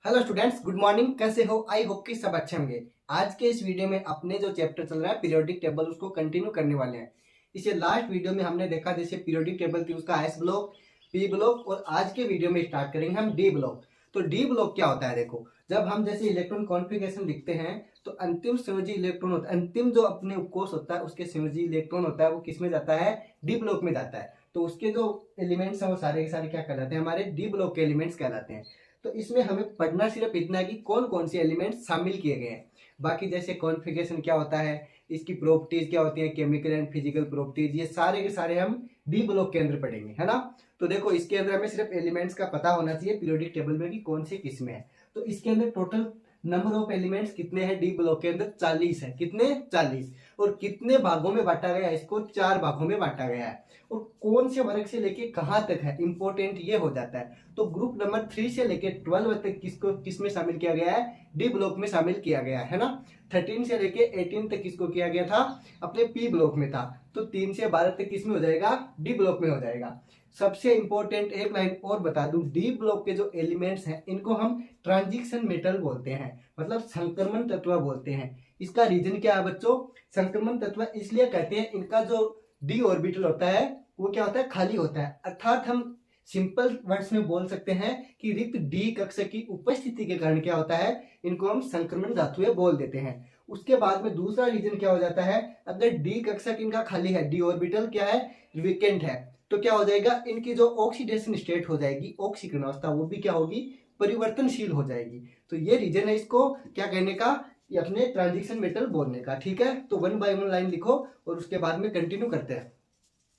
Hello students, good morning. कैसे हो? I hope कि सब अच्छे होंगे। आज के इस वीडियो में अपने जो चैप्टर चल रहा है पीरियोडिक टेबल, उसको कंटिन्यू करने वाले हैं। इसे लास्ट वीडियो में हमने देखा जैसे पीरियोडिक टेबल थी उसका एस ब्लॉक, पी ब्लॉक, और आज के वीडियो में स्टार्ट करेंगे हम डी ब्लॉक। तो डी ब्लॉक क्या होता है? देखो, जब हम जैसे इलेक्ट्रॉन कॉन्फ़िगरेशन लिखते हैं तो अंतिम संयोजी इलेक्ट्रॉन होता है, अंतिम जो अपने उपकोष होता है उसके संयोजी इलेक्ट्रॉन होता है वो किस में जाता है? डी ब्लॉक में जाता है। तो उसके जो एलिमेंट्स हैं वो सारे के सारे क्या कहलाते हैं? हमारे डी ब्लॉक के एलिमेंट्स कहलाते हैं। तो इसमें हमें पढ़ना सिर्फ इतना है कि कौन कौन से एलिमेंट शामिल किए गए हैं। बाकी जैसे कॉन्फ़िगरेशन क्या होता है, इसकी प्रॉपर्टीज क्या होती है, केमिकल एंड फिजिकल प्रॉपर्टीज, ये सारे के सारे हम डी ब्लॉक के अंदर पढ़ेंगे, है ना। तो देखो, इसके अंदर हमें सिर्फ एलिमेंट्स का पता होना चाहिए पीरियोडिक टेबल में कि कौन से किस में है। तो इसके अंदर टोटल नंबर ऑफ एलिमेंट्स कितने हैं डी ब्लॉक के अंदर? 40 है। कितने? 40। और कितने भागों में बांटा गया है? इसको 4 भागों में बांटा गया है। और कौन से वर्ग से लेके कहां तक है, इंपॉर्टेंट ये हो जाता है। तो ग्रुप नंबर 3 से लेके 12 तक किसको किस में शामिल किया गया है? डी ब्लॉक में शामिल किया गया है ना। 13 से लेके 18 तक किसको किया गया था? अपने पी ब्लॉक में था। तो 3 से 12 तक किस में हो जाएगा? डी ब्लॉक में हो जाएगा। सबसे इंपॉर्टेंट एक लाइन और बता दूं, डी ब्लॉक के जो एलिमेंट्स हैं इनको हम ट्रांजिशन मेटल बोलते हैं, मतलब संक्रमण तत्व बोलते हैं। इसका रीजन क्या है बच्चों? संक्रमण तत्व इसलिए कहते हैं, इनका जो डी ऑर्बिटल होता है वो क्या होता है? खाली होता है। अर्थात हम सिंपल वर्ड्स में बोल सकते हैं कि रिक्त डी कक्षा की उपस्थिति के कारण क्या होता है? इनको हम संक्रमण धातुएं बोल देते हैं। उसके बाद में दूसरा रीजन क्या हो जाता है? अगर डी कक्षा इनका खाली है, डी ऑर्बिटल क्या है? वेकेंट है, तो क्या हो जाएगा? इनकी जो ऑक्सीडेशन स्टेट हो जाएगी, ऑक्सीकरण अवस्था, वो भी क्या होगी? परिवर्तनशील हो जाएगी। तो ये रीजन है इसको क्या कहने का? ये अपने ट्रांजिशन मेटल बोलने का। ठीक है, तो 1 बाय 1 लाइन लिखो और उसके बाद में कंटिन्यू करते हैं।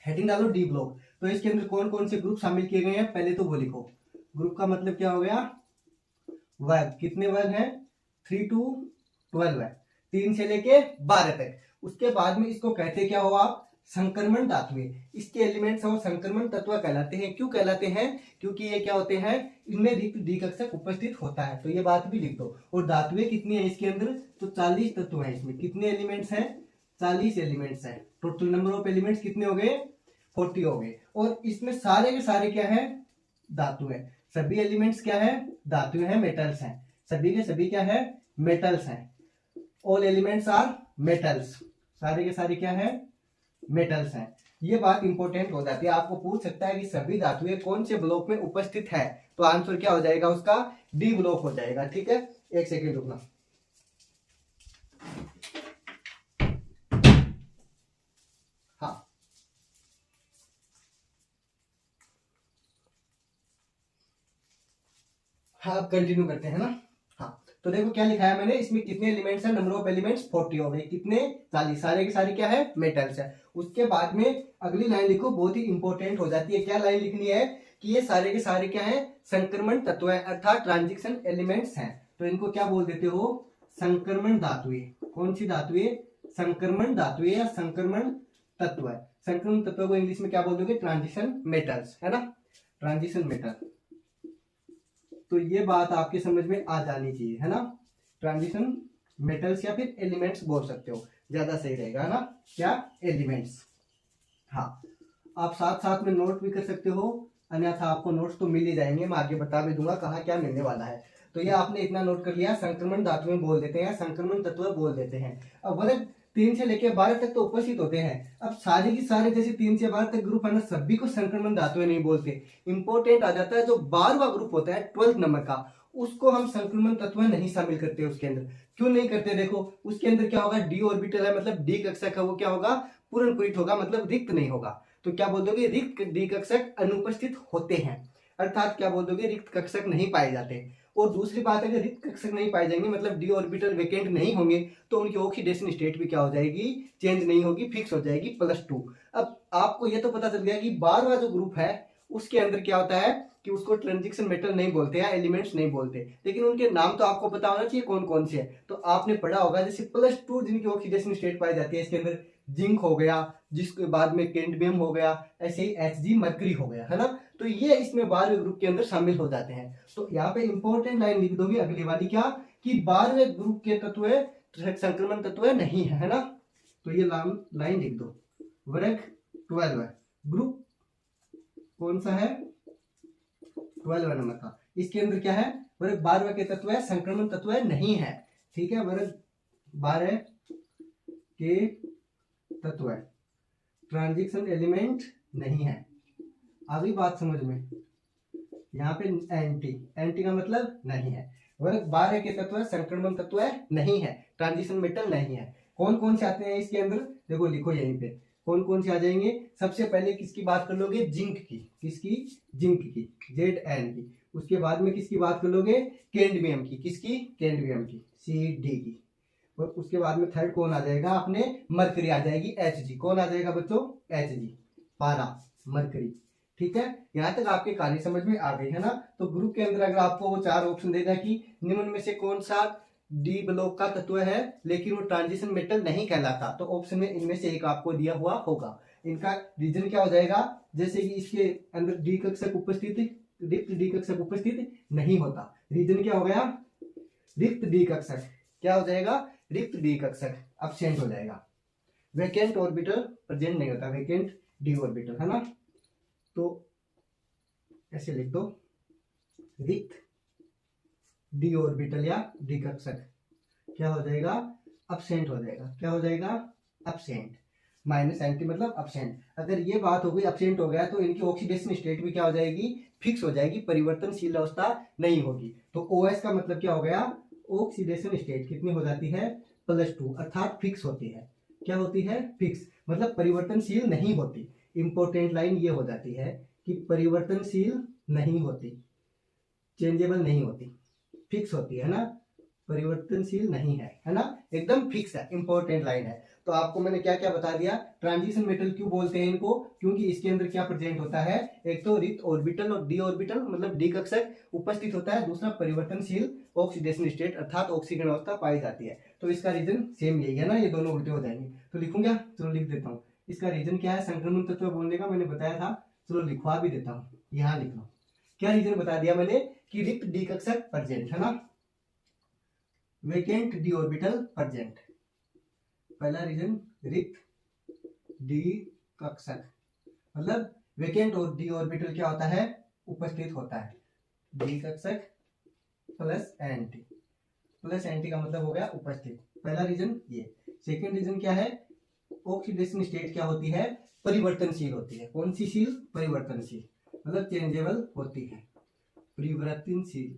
हेडिंग डालो डी ब्लॉक। तो इसके अंदर कौन कौन से ग्रुप शामिल किए गए हैं पहले तो वो लिखो। ग्रुप का मतलब क्या हो गया? वर्ग। कितने वर्ग हैं? 3 to 12 है, 3 से लेके 12 तक। उसके बाद में इसको कहते क्या हो आप? संक्रमण धातुएं। इसके एलिमेंट्स और संक्रमण तत्व कहलाते हैं। क्यों कहलाते हैं? क्योंकि ये क्या होते हैं? इनमें रिक्त डी कक्षक उपस्थित होता है। तो ये बात भी लिख दो। और धातुएं कितनी है इसके अंदर? तो 40 तत्व है इसमें। कितने एलिमेंट्स हैं? 40 एलिमेंट्स हैं। टोटल नंबर ऑफ एलिमेंट्स कितने हो गए? 40 हो गए। और इसमें सारे के सारे क्या है? धातु है। सभी एलिमेंट्स क्या है? धातु है, मेटल्स हैं। सभी के सभी क्या है? मेटल्स हैं। All elements are metals. सारे के सारे क्या है? मेटल्स हैं। ये बात इंपॉर्टेंट हो जाती है। आपको पूछ सकता है कि सभी धातुएं कौन से ब्लॉक में उपस्थित है, तो आंसर क्या हो जाएगा उसका? डी ब्लॉक हो जाएगा। ठीक है, एक सेकेंड रुकना। हाँ, हाँ, अब कंटिन्यू करते हैं ना। हाँ, तो देखो क्या लिखा है मैंने इसमें। कितने एलिमेंट्स हैं? नंबर ऑफ एलिमेंट्स 40 हो गए। कितने? 40। सारे के सारे क्या है? मेटल्स है। उसके बाद में अगली लाइन लिखो, बहुत ही इंपॉर्टेंट हो जाती है। क्या लाइन लिखनी है? कि ये सारे के सारे क्या है? संक्रमण तत्व है, अर्थात ट्रांजिशन एलिमेंट्स हैं। तो इनको क्या बोल देते हो? संक्रमण धातुएं। कौन सी धातुएं? संक्रमण धातुएं या संक्रमण तत्व है। संक्रमण तत्व को इंग्लिश में क्या बोल दोगे? ट्रांजिशन मेटल्स, है ना। Transition metal. तो ये बात आपके समझ में आ जानी चाहिए, है ना। ट्रांजिशन मेटल्स या फिर एलिमेंट्स बोल सकते हो, ज्यादा सही रहेगा ना। क्या? एलिमेंट्स। हाँ, आप साथ साथ में नोट भी कर सकते हो, अन्यथा आपको नोट्स तो मिल ही जाएंगे। मैं आगे बता भी दूंगा कहाँ क्या मिलने वाला है। तो ये आपने इतना नोट कर लिया, संक्रमण धातुएं बोल देते हैं, संक्रमण तत्व बोल देते हैं। अब वर्ग 3 से लेकर 12 तक तो उपस्थित होते हैं। अब सारे की सारे जैसे 3 से 12 तक ग्रुप है ना, सभी को संक्रमण धातुएं नहीं बोलते। इंपॉर्टेंट आ जाता है जो 12वां ग्रुप होता है 12th नंबर का, उसको हम संक्रमण तत्व नहीं शामिल करते उसके अंदर। क्यों नहीं करते? देखो, उसके अंदर क्या होगा? डी ऑर्बिटल है, मतलब डी कक्षा का वो क्या होगा? पूर्ण पूरित होगा, मतलब रिक्त नहीं होगा। तो क्या बोल दोगे? रिक्त डी कक्षक अनुपस्थित होते हैं, अर्थात क्या बोल दोगे? रिक्त कक्षक नहीं पाए जाते। और दूसरी बात, अगर रिक्त कक्षक नहीं पाए जाएंगे मतलब डी ऑर्बिटल वेकेंट नहीं होंगे, तो उनकी ऑक्सीडेशन स्टेट भी क्या हो जाएगी? चेंज नहीं होगी, फिक्स हो जाएगी +2। अब आपको ये तो पता चल गया कि 12वां जो ग्रुप है उसके अंदर क्या होता है कि उसको ट्रांजिशन मेटल नहीं बोलते या एलिमेंट्स नहीं बोलते, लेकिन उनके नाम तो आपको पता होना चाहिए कौन कौन से है। तो आपने पढ़ा होगा जैसे +2 जिनकी ऑक्सीडेशन स्टेट पाई जाती है, इसके अंदर जिंक हो गया, जिसके बाद में कैडमियम हो गया, ऐसे ही Hg मरकरी हो गया, है ना। तो ये इसमें 12वें ग्रुप के अंदर शामिल हो जाते हैं। तो यहाँ पे इंपॉर्टेंट लाइन लिख दोगे अगली वाली, क्या? कि 12वें ग्रुप के तत्व संक्रमण तत्व नहीं है ना। तो ये लाइन लिख दो। वर्ग 12 है, ग्रुप कौन सा है? 12 नंबर का। इसके अंदर क्या है? वर्ग 12 के तत्व है, संक्रमण तत्व है नहीं है। ठीक है, वर्ग 12 के तत्व है, ट्रांजिशन एलिमेंट नहीं है। अभी बात समझ में, यहाँ पे एंटी, एंटी का मतलब नहीं है। वर्ग 12 के तत्व है, संक्रमण तत्व है नहीं है, ट्रांजिशन मेटल नहीं है। कौन कौन से आते हैं इसके अंदर, देखो लिखो यहीं पे कौन कौन से आ जाएंगे। सबसे पहले किसकी बात कर लोगे, जिंक की, किसकी, जिंक की, Zn की। उसके बाद में किसकी बात कर लोगे, कैडमियम की, किसकी, कैडमियम की, Cd की। और उसके बाद में थर्ड कौन आ जाएगा, अपने मरकरी आ जाएगी, Hg। कौन आ जाएगा बच्चों, Hg, पारा, मरकरी। ठीक है, यहाँ तक आपकी कहानी समझ में आ गई है ना। तो ग्रुप के अंदर अगर आपको वो 4 ऑप्शन देगा कि निम्न में से कौन सा डी ब्लॉक का तत्व है लेकिन वो ट्रांजिशन मेटल नहीं कहलाता, तो ऑप्शन में इनमें से एक आपको दिया हुआ होगा। इनका रीजन क्या हो जाएगा, जैसे कि इसके अंदर डी कक्षक उपस्थित, रिक्त डी कक्षक उपस्थित नहीं होता। रीजन क्या हो गया, रिक्त डी कक्षक, क्या हो जाएगा, रिक्त डी कक्षक एब्सेंट हो जाएगा। वैकेंट ऑर्बिटल प्रेजेंट नहीं होता, वैकेंट डी ऑर्बिटल, है ना। तो ऐसे लिख दो, रिक्त डी ऑर्बिटल या डी कक्षक क्या हो जाएगा, एब्सेंट हो जाएगा। क्या हो जाएगा, एब्सेंट। माइनस एंटी मतलब एब्सेंट। अगर ये बात हो गई एब्सेंट हो गया तो इनकी ऑक्सीडेशन स्टेट भी क्या हो जाएगी, फिक्स हो जाएगी, परिवर्तनशील अवस्था नहीं होगी। तो OS का मतलब क्या हो गया, ऑक्सीडेशन स्टेट कितनी हो जाती है, +2, अर्थात फिक्स होती है। क्या होती है, फिक्स, मतलब परिवर्तनशील नहीं होती। इंपॉर्टेंट लाइन ये हो जाती है कि परिवर्तनशील नहीं होती, चेंजेबल नहीं होती, फिक्स होती है ना, परिवर्तनशील नहीं है ना, एकदम फिक्स है, इंपॉर्टेंट लाइन है। तो आपको मैंने क्या क्या बता दिया। ट्रांजिशन मेटल क्यों बोलते हैं इनको, क्योंकि इसके अंदर क्या प्रेजेंट होता है, एक तो रिक्त ऑर्बिटल और डी ऑर्बिटल मतलब डी कक्षक उपस्थित होता है, दूसरा परिवर्तनशील ऑक्सीडेशन स्टेट अर्थात ऑक्सीजन अवस्था पाई जाती है। तो इसका रीजन सेम यही है ना, ये दोनों उल्टे हो जाएंगे। तो लिखूंगा, चलो लिख देता हूँ। इसका रीजन क्या है, संक्रमण तत्व बोलने का मैंने बताया था, चलो लिखवा भी देता हूँ, यहाँ लिख लो। क्या रीजन बता दिया मैंने कि रिक्त डी कक्षक प्रेजेंट है ना, वैकेंट डी ऑर्बिटल प्रेजेंट। पहला रीजन रिक्त डी कक्षक मतलब वैकेंट और डी ऑर्बिटल क्या होता है, उपस्थित होता है। डी कक्षक प्लस एंटी, प्लस एंटी का मतलब हो गया उपस्थित। पहला रीजन ये। सेकेंड रीजन क्या है, ऑक्सीडेशन स्टेट क्या होती है, परिवर्तनशील होती है। कौन सी शील, परिवर्तनशील, मतलब चेंजेबल होती है, परिवर्तनशील।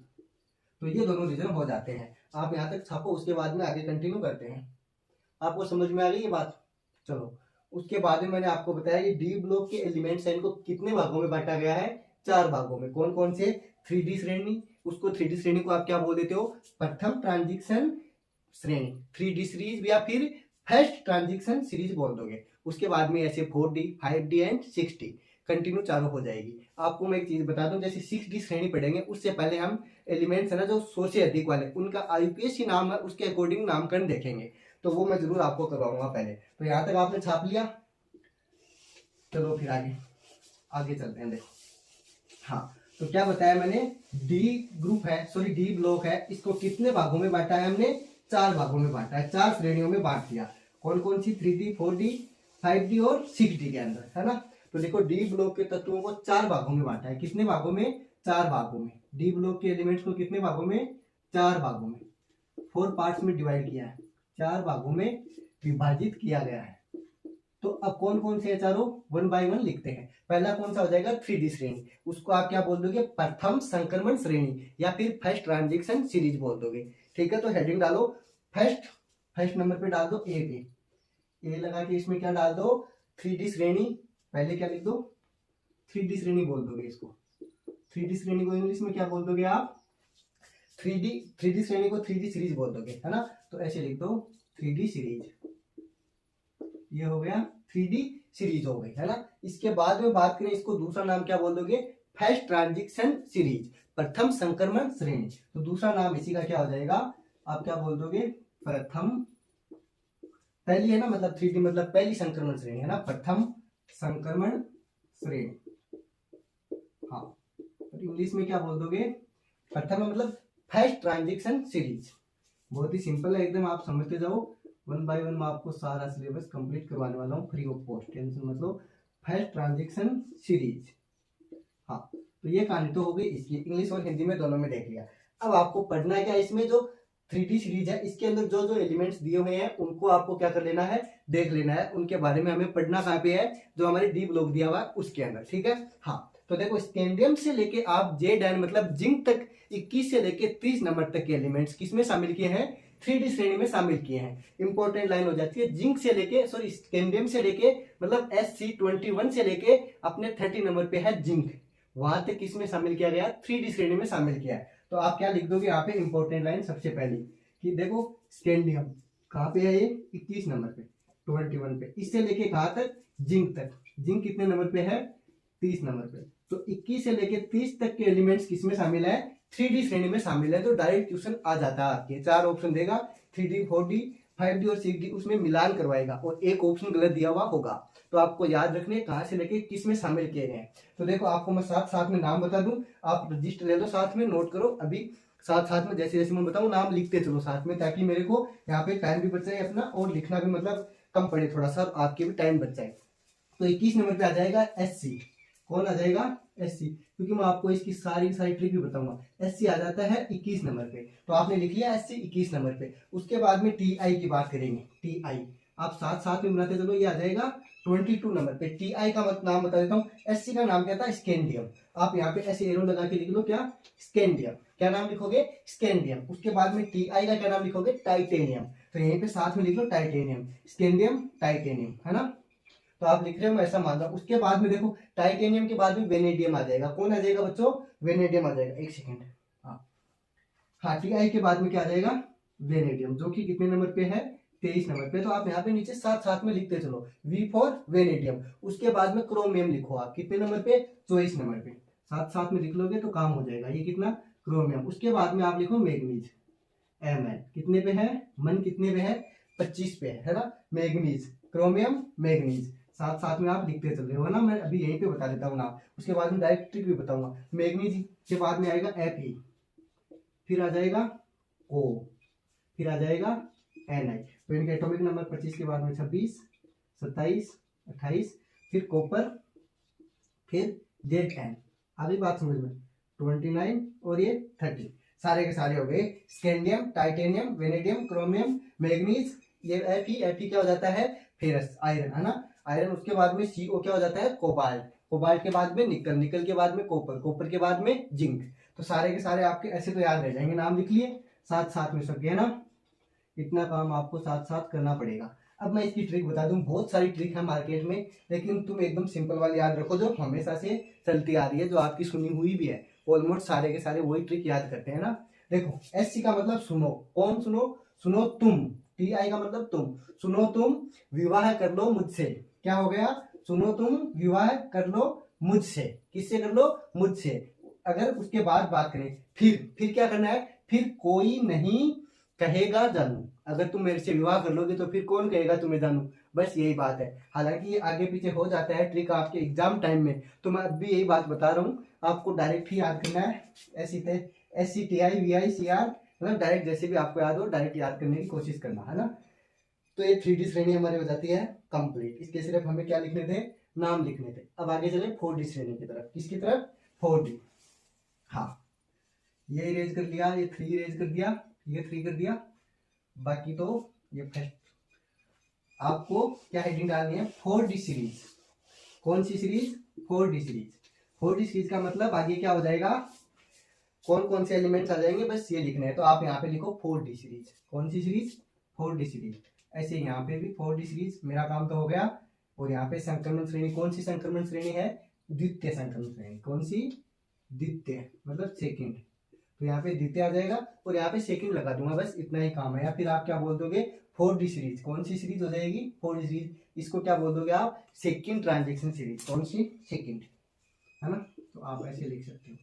तो ये दोनों रीजन हो जाते हैं। आप यहाँ तक छापो, उसके बाद में आगे कंटिन्यू करते हैं। आपको समझ में आ गई ये बात। चलो उसके बाद में मैंने आपको बताया कि डी ब्लॉक के एलिमेंट्स हैं, इनको कितने भागों में बांटा गया है, 4 भागों में। कौन कौन से, 3D श्रेणी, उसको 3D श्रेणी को आप क्या बोल देते हो, प्रथम ट्रांजिशन श्रेणी, 3D सीरीज या फिर फर्स्ट ट्रांजिशन सीरीज बोल दोगे। उसके बाद में ऐसे 4D, 5D and 6D continue चालू हो जाएगी। आपको मैं एक चीज बता दूं, जैसे 6D श्रेणी पढ़ेंगे उससे पहले हम एलिमेंट्स है ना जो 100 से अधिक वाले, उनका IUPAC नाम है, उसके अकॉर्डिंग नामकरण देखेंगे, तो वो मैं जरूर आपको करवाऊंगा पहले। तो यहाँ तक आपने छाप लिया, चलो फिर आगे आगे चलते हैं। देखो हाँ, तो क्या बताया मैंने, डी ग्रुप है, सॉरी डी ब्लॉक है, इसको कितने भागों में बांटा है हमने, 4 भागों में बांटा है, 4 श्रेणियों में बांट दिया। कौन कौन सी, 3D, 4D, 5D और 6D के अंदर, है ना। तो देखो डी ब्लॉक के तत्वों को 4 भागों में बांटा है। कितने भागों में, 4 भागों में। डी ब्लॉक के एलिमेंट्स को कितने भागों में, 4 भागों में, 4 पार्ट्स में डिवाइड किया है, 4 भागों में विभाजित किया गया है। तो अब कौन कौन से चारों, 1 बाय 1 लिखते हैं। पहला कौन सा हो जाएगा, 3D श्रेणी, उसको आप क्या बोल दोगे, प्रथम संक्रमण श्रेणी या फिर फर्स्ट ट्रांजिशन सीरीज बोल दोगे। ठीक है, तो हेडिंग डालो फर्स्ट नंबर पे डाल दो ए पे, ए लगा के इसमें क्या डाल दो, 3D श्रेणी। पहले क्या लिख दो, 3D श्रेणी बोल दोगे इसको। 3D श्रेणी को इंग्लिश में क्या बोल दोगे आप, 3D श्रेणी को 3D सीरीज बोल दोगे, है ना। तो ऐसे लिख दो 3D सीरीज, ये हो गया 3D सीरीज हो गई, है ना। इसके बाद में बात करें, इसको दूसरा नाम क्या बोल दोगे, फर्स्ट ट्रांजिशन सीरीज, प्रथम संक्रमण श्रेणी। तो दूसरा नाम इसी का क्या हो जाएगा, आप क्या बोल दोगे, प्रथम, पहली है ना, मतलब 3D मतलब पहली संक्रमण श्रेणी, है ना, प्रथम संक्रमण श्रेणी। हाँ, तो इंग्लिश में क्या बोल दोगे, प्रथम मतलब फर्स्ट ट्रांजिशन सीरीज। बहुत ही सिंपल है एकदम, आप समझते जाओ। 1 बाय 1 में आपको सारा सिलेबस कंप्लीट करवाने वाला हूँ फ्री ऑफ कॉस्ट, टेंशन मतलब फर्स्ट ट्रांजिशन सीरीज। हाँ, तो ये कहानी तो हो गई इसकी, इंग्लिश और हिंदी में दोनों में देख लिया। अब आपको पढ़ना क्या, इसमें जो 3D सीरीज है इसके अंदर जो जो एलिमेंट्स दिए हुए हैं उनको आपको क्या कर लेना है, देख लेना है, उनके बारे में हमें पढ़ना कहाँ पे है, जो हमारे डी ब्लॉक दिया हुआ है उसके अंदर, ठीक है। हाँ, तो देखो स्कैंडियम से लेके आप जेड एन मतलब जिंक तक 21 से लेके 30 नंबर तक के एलिमेंट्स किसमें शामिल किए हैं, 3D श्रेणी में शामिल किए हैं। इंपॉर्टेंट लाइन हो जाती है, जिंक से लेके सॉरी स्कैंडियम से लेके मतलब SC21 से लेके अपने 30 नंबर पे है जिंक, वहां तक किसमें शामिल किया गया, 3D श्रेणी में शामिल किया है। तो आप क्या लिख दोगे यहाँ पे इंपॉर्टेंट लाइन सबसे पहले कि देखो स्कैंडियम कहाँ पे है, ये 21 नंबर पे, 21 पे, इससे लेके कहाँ तक, जिंक तक। जिंक कितने नंबर पे है, 30 नंबर पे। तो 21 से लेके 30 तक के एलिमेंट्स किसमें शामिल है, 3D श्रेणी में शामिल है। तो डायरेक्ट क्वेश्चन आ जाता है आपके, 4 ऑप्शन देगा, 3D 4D 5D और 6D, उसमें मिलान करवाएगा और एक ऑप्शन गलत दिया हुआ होगा। तो आपको याद रखने कहाँ से लेके किस में शामिल किए गए हैं। तो देखो आपको मैं साथ साथ में नाम बता दूं, आप रजिस्टर ले लो, साथ में नोट करो, अभी साथ साथ में जैसे जैसे मैं बताऊं नाम लिखते चलो साथ में, ताकि मेरे को यहाँ पे टाइम भी बच जाए अपना और लिखना भी मतलब कम पड़े थोड़ा सा, आपके भी टाइम बच जाए। तो 21 नंबर पे आ जाएगा SC, कौन आ जाएगा, SC, क्योंकि मैं आपको इसकी सारी ट्रिक भी बताऊंगा। SC आ जाता है 21 नंबर पे, तो आपने लिख लिया SC 21 नंबर पे। उसके बाद में TI की बात करेंगे, TI आप साथ साथ में बनाते चलो, ये आ जाएगा 22 नंबर पे। TI का नाम बता देता हूँ, SC का नाम क्या था, स्कैंडियम। आप यहाँ पे ऐसे एरो लगा के लिख लो, क्या, स्कैंडियम, क्या नाम लिखोगे, स्कैंडियम। उसके बाद में TI का क्या नाम लिखोगे, टाइटेनियम। तो यहीं पे साथ में लिख लो टाइटेनियम, स्कैंडियम टाइटेनियम, है ना। तो आप लिख रहे हो, मैं ऐसा मान रहा हूं। उसके बाद में देखो टाइटेनियम के बाद में वेनेडियम आ जाएगा, कौन आ जाएगा बच्चों, वेनेडियम आ जाएगा, एक सेकेंड, हाँ TI के बाद में क्या आ जाएगा, वेनेडियम, जो कि कितने नंबर पे है, 23 नंबर पे। तो आप यहाँ पे नीचे साथ साथ में लिखते चलो, V फॉर वेनेडियम। उसके बाद में क्रोमियम लिखो, आप कितने नंबर पे, 24 नंबर पे, साथ साथ में लिख लोगे तो काम हो जाएगा, ये कितना, क्रोमियम। उसके बाद में आप लिखो मैग्नीज, Mn कितने पे है, मन कितने पे है, 25 पे है ना। मैग्नीज, क्रोमियम, मैग्नीज, साथ साथ में आप लिखते चल रहे हो ना, मैं अभी यहीं पे बता देता हूँ ना, उसके बाद में डायरेक्ट ट्रिक भी बताऊंगा। मैग्नीज के बाद में आएगा Fe, फिर आ जाएगा O, फिर आ जाएगा Ni। तो इनके एटॉमिक नंबर 25 के बाद में 26, 27, 28, फिर कॉपर, फिर Zn। अभी बात समझ में, 29 और ये 30, सारे के सारे हो गए। Scandium, titanium, vanadium, chromium, manganese, ये Fe क्या हो जाता है, फेरस, आयरन, है ना, आयरन। उसके बाद में CO क्या हो जाता है, कोबाल्ट, कोबाल्ट के बाद में निकल, निकल के बाद में कॉपर, कॉपर के बाद में जिंक। तो सारे के सारे आपके ऐसे तो याद रह जाएंगे, नाम लिख लिए साथ साथ में सबके, है ना। इतना काम आपको साथ साथ करना पड़ेगा। अब मैं इसकी ट्रिक बता दूं, बहुत सारी ट्रिक है मार्केट में, लेकिन तुम एकदम सिंपल वाली याद रखो जो हमेशा से चलती आ रही है, जो आपकी सुनी हुई भी है। ऑलमोस्ट सारे के सारे वही ट्रिक याद करते हैं ना। देखो SC का मतलब सुनो, कौन सुनो, सुनो तुम। TI का मतलब तुम, सुनो तुम विवाह कर लो मुझसे, क्या हो गया, सुनो तुम विवाह कर लो मुझसे, किससे कर लो, मुझसे। अगर उसके बाद बात करें, फिर क्या करना है, फिर कोई नहीं कहेगा जानू, अगर तुम मेरे से विवाह कर लोगे तो फिर कौन कहेगा तुम्हें जानू, बस यही बात है। हालांकि ये आगे पीछे हो जाता है ट्रिक आपके एग्जाम टाइम में, तो मैं अब भी यही बात बता रहा हूँ, आपको डायरेक्ट ही याद करना है। SC TI VI CR, मतलब डायरेक्ट जैसे भी आपको याद हो डायरेक्ट याद करने की कोशिश करना, है ना। तो ये 3D श्रेणी हमारी हो जाती है कंप्लीट। इसके सिर्फ हमें क्या लिखने थे, नाम लिखने थे। अब आगे चले 4D श्रेणी की तरफ, किसकी तरफ, 4D। हाँ, ये इरेज कर लिया, ये 3 इरेज कर दिया, ये 3 कर दिया, बाकी तो ये फर्स्ट। आपको क्या हेडिंग डालनी है, 4D सीरीज। कौन सी series, 4D series. 4D series का मतलब आगे क्या हो जाएगा, कौन कौन से एलिमेंट्स आ जाएंगे, बस ये लिखना है। तो आप यहाँ पे लिखो 4D सीरीज, कौन सी सीरीज, 4D सीरीज। ऐसे यहाँ पे भी 4D सीरीज, मेरा काम तो हो गया। और यहाँ पे संक्रमण श्रेणी, कौन सी संक्रमण श्रेणी है, द्वितीय संक्रमण श्रेणी, कौन सी, द्वितीय मतलब सेकंड। तो यहाँ पे द्वितीय आ जाएगा और यहाँ पे सेकंड लगा दूंगा, बस इतना ही काम है। या फिर आप क्या बोल दोगे, 4D सीरीज, कौन सी सीरीज हो जाएगी, 4D सीरीज। इसको क्या बोल दोगे आप, सेकंड ट्रांजेक्शन सीरीज, कौन सी, सेकंड, है ना। तो आप ऐसे लिख सकते हो,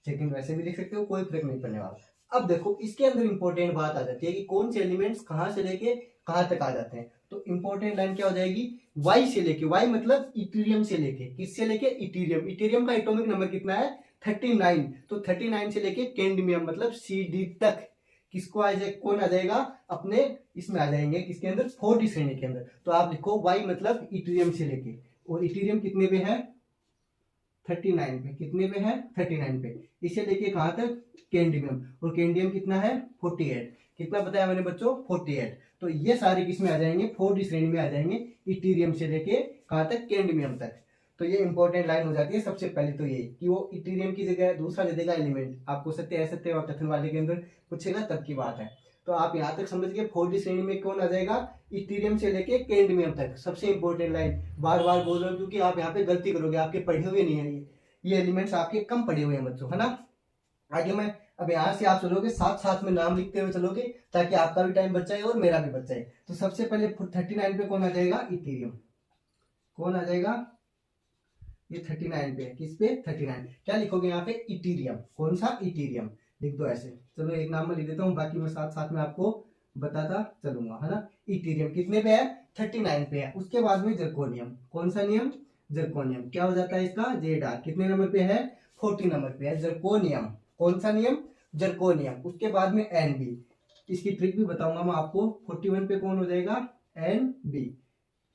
सेकंड वैसे भी लिख सकते हो, कोई फर्क नहीं पड़ने वाला। अब देखो इसके अंदर इंपॉर्टेंट बात आ जाती है कि कौन से एलिमेंट्स कहाँ से लेके कहाँ तक आ जाते हैं। तो इंपॉर्टेंट लाइन क्या हो जाएगी, वाई से लेके, वाई मतलब इटीरियम से लेके, किससे लेके, इटीरियम। इटीरियम का एटॉमिक नंबर कितना है, 39। तो 39 से लेके कैडमियम मतलब CD तक किसको आ जाए, कौन आ जाएगा, अपने इसमें आ जाएंगे, किसके अंदर, 4D श्रेणी के अंदर। तो आप लिखो वाई मतलब इटीरियम से लेके, और इटीरियम कितने पे है, 39 पे, कितने पे है 39 पे। इसे लेके कहां तक कैंडियम, और कैंडियम कितना है 48, कितना बताया मैंने बच्चों 48। तो ये सारे किसमें आ जाएंगे 4d श्रेणी में आ जाएंगे, इटीरियम से लेके कहां तक कैंडियम तक। तो ये इंपॉर्टेंट लाइन हो जाती है सबसे पहले तो ये कि वो इटीरियम की जगह दूसरा दे देगा एलिमेंट, आपको सत्य असत्य और कथन वाले के अंदर पूछेगा तब की बात है। तो आप यहाँ तक समझ गए 4d श्रेणी में कौन आ जाएगा, इथीरियम से लेके कैडमियम तक। सबसे इंपॉर्टेंट लाइन बार बार बोल रहा हूँ क्योंकि आप यहाँ पे गलती करोगे, आपके पढ़े हुए नहीं है ये एलिमेंट्स आपके कम पढ़े हुए हैं बच्चों, है ना। आगे मैं अब यहाँ से आप चलोगे साथ साथ में नाम लिखते हुए चलोगे ताकि आपका भी टाइम बच जाए और मेरा भी बच जाए। तो सबसे पहले 39 पे कौन आ जाएगा, इथीरियम। कौन आ जाएगा, ये 39 पे है, किस पे 39। क्या लिखोगे यहाँ पे इटीरियम, कौन सा इटीरियम लिख दो ऐसे। चलो एक नाम में लिख देता हूँ, बाकी मैं साथ साथ में आपको बताता चलूंगा, है ना। इटीरियम कितने पे है 39 पे है। उसके बाद में जर्कोनियम, कौन सा नियम जर्कोनियम, क्या हो जाता है इसका जेड आर, कितने नंबर पे है 40 नंबर पे है जर्कोनियम। कौन सा नियम जर्कोनियम। उसके बाद में एन बी, इसकी ट्रिक भी बताऊंगा मैं आपको। 41 पे कौन हो जाएगा एन बी,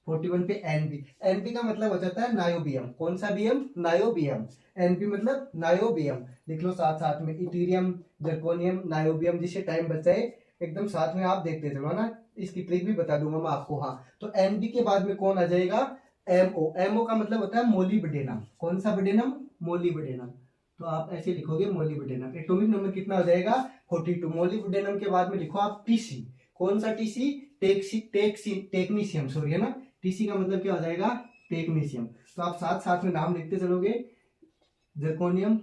41 पे एनबी। एनबी का मतलब हो जाता है नायोबियम, कौन सा बियम नायोबियम, एनबी मतलब नायोबियम। लिख लो साथ साथ में इटीरियम जर्कोनियम नायोबियम, जिससे टाइम बच जाए एकदम साथ में आप देखते चलो ना। इसकी ट्रिक भी बता दूंगा मैं आपको। हाँ तो एनबी के बाद में कौन आ जाएगा एमओ। एमओ का मतलब होता है मोलिब्डेनम, कौन सा ब्डेनम मोलिब्डेनम। तो आप ऐसे लिखोगे मोलिब्डेनम। एटॉमिक नंबर कितना हो जाएगा 42। मोलिब्डेनम के बाद में लिखो आप टीसी, कौन सा टीसी टेक्नीशियम सॉरी, है ना। टीसी का मतलब क्या हो जाएगा टेक्नीशियम। तो आप साथ साथ में नाम लिखते चलोगे, जर्कोनियम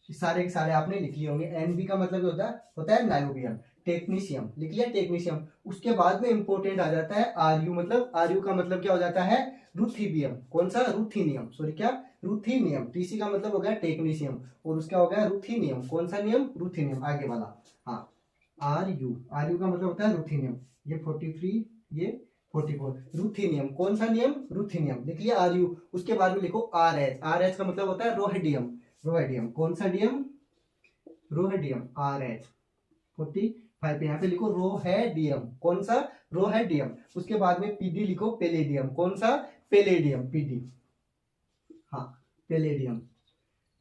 सारे के सारे आपने लिख लिए होंगे। एनबी का मतलब होता है नायोबियम, टेक्नीशियम लिख लिया टेक्नीशियम। उसके बाद में इंपॉर्टेंट आ जाता है आरयू, मतलब आरयू का मतलब क्या हो जाता है रुथिबियम, कौन सा रुथिनियम सॉरी क्या रुथिनियम। टीसी का मतलब हो गया टेक्नीशियम और उसका हो गया रुथिनियम, कौन सा नियम रुथिनियम आगे वाला। हाँ आरयू, आरयू का मतलब होता है रुथिनियम। ये 43 ये 44 रुथिनियम, कौन सा नियम रुथिनियम लिख लिया आरयू। उसके बाद में लिखो आर एच, आर एच का मतलब होता है रोहेडियम, रोहेडियम कौन सा डियम रोहेडियम आर एच 45 यहाँ पे लिखो रोहेडियम, कौन सा रोहेडियम। उसके बाद में पीडी लिखो पेलेडियम, कौन सा पेलेडियम पीडी, हाँ पेलेडियम।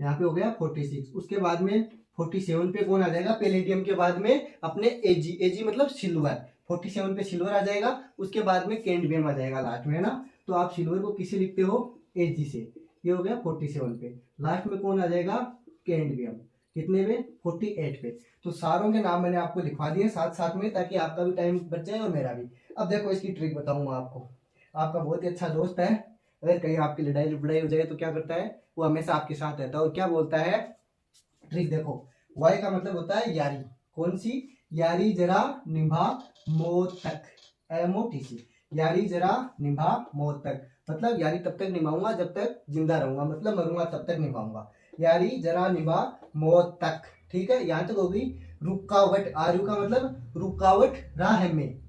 यहाँ पे हो गया 46। उसके बाद में 47 पे कौन आ जाएगा पेलेडियम के बाद में अपने एजी, एजी मतलब सिल्वर। 47 पे सिल्वर आ जाएगा। उसके बाद में कैडमियम आ जाएगा लास्ट में, है ना। तो आप सिल्वर को किसे लिखते हो एजी से। ये हो गया 47 पे। लास्ट में कौन आ जाएगा कैडमियम, कितने पे 48 पे। तो सारों के नाम मैंने आपको लिखवा दिए साथ साथ में ताकि आपका भी टाइम बच जाए और मेरा भी। अब देखो इसकी ट्रिक बताऊंगा आपको। आपका बहुत ही अच्छा दोस्त है, अगर कहीं आपकी लड़ाई बुड़ाई हो जाए तो क्या करता है वो हमेशा आपके साथ रहता है। और क्या बोलता है ट्रिक देखो, वाई का मतलब होता है यारी, कौन सी यारी जरा निभा मौत तक, एमओटीसी यारी जरा निभा मौत तक। मतलब यारी तब तक निभाऊंगा जब तक जिंदा रहूंगा, मतलब मरूंगा तब तक निभाऊंगा। यारी जरा निभा मौत तक, ठीक है। यहाँ तक होगी। रुकावट, आरयू का मतलब रुकावट राह में,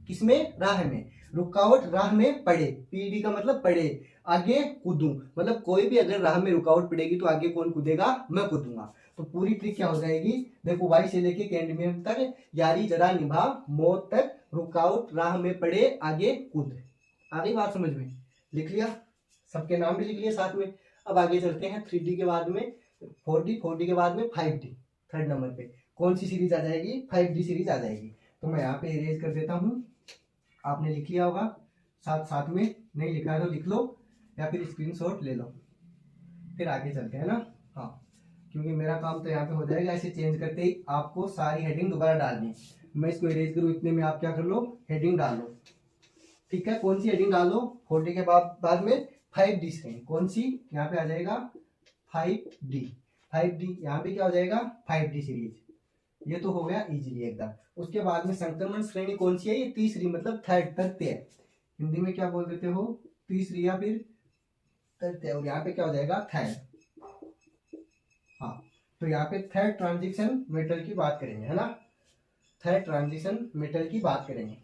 किसमें राह में, रुकावट राह में पड़े। पीडी का मतलब पड़े, आगे कूदूं, मतलब कोई भी अगर राह में रुकावट पड़ेगी तो आगे कौन कूदेगा मैं कूदूंगा। तो पूरी ट्रिक क्या हो जाएगी देखो, वाई से लेके कैडमियम तक यारी जरा निभा मौत तक, रुकावट राह में पड़े आगे कूद। आ गई बात समझ में, लिख लिया सबके नाम भी लिख लिया साथ में। अब आगे चलते हैं 3D के बाद में 4D, 4D के बाद में 5D। थर्ड नंबर पे कौन सी सीरीज आ जाएगी 5D सीरीज आ जाएगी। तो मैं यहाँ पे इरेज कर देता हूँ, आपने लिख लिया होगा साथ साथ में, नहीं लिखा है तो लिख लो या फिर स्क्रीनशॉट ले लो, फिर आगे चलते हैं ना। हाँ क्योंकि मेरा काम तो यहाँ पे हो जाएगा, ऐसे चेंज करते ही आपको सारी हेडिंग दोबारा डालनी। मैं इसको इरेज करूँ इतने में आप क्या कर लो हेडिंग डाल लो, ठीक है। कौन सी हेडिंग डालो 4D के बाद में 5D श्रेणी, कौन सी यहाँ पे आ जाएगा 5D। 5D यहाँ पे क्या हो जाएगा 5D सीरीज, ये तो हो गया इजीली एकदम। उसके बाद में संक्रमण श्रेणी कौन सी है, ये तीसरी मतलब थर्ड, तृतीय। हिंदी में क्या बोल देते हो तीसरी या फिर तृतीय, और यहाँ पे क्या हो जाएगा थर्ड। हाँ तो यहाँ पे थर्ड ट्रांजिशन मेटल की बात करेंगे, है ना। थर्ड ट्रांजिशन मेटल की बात करेंगे।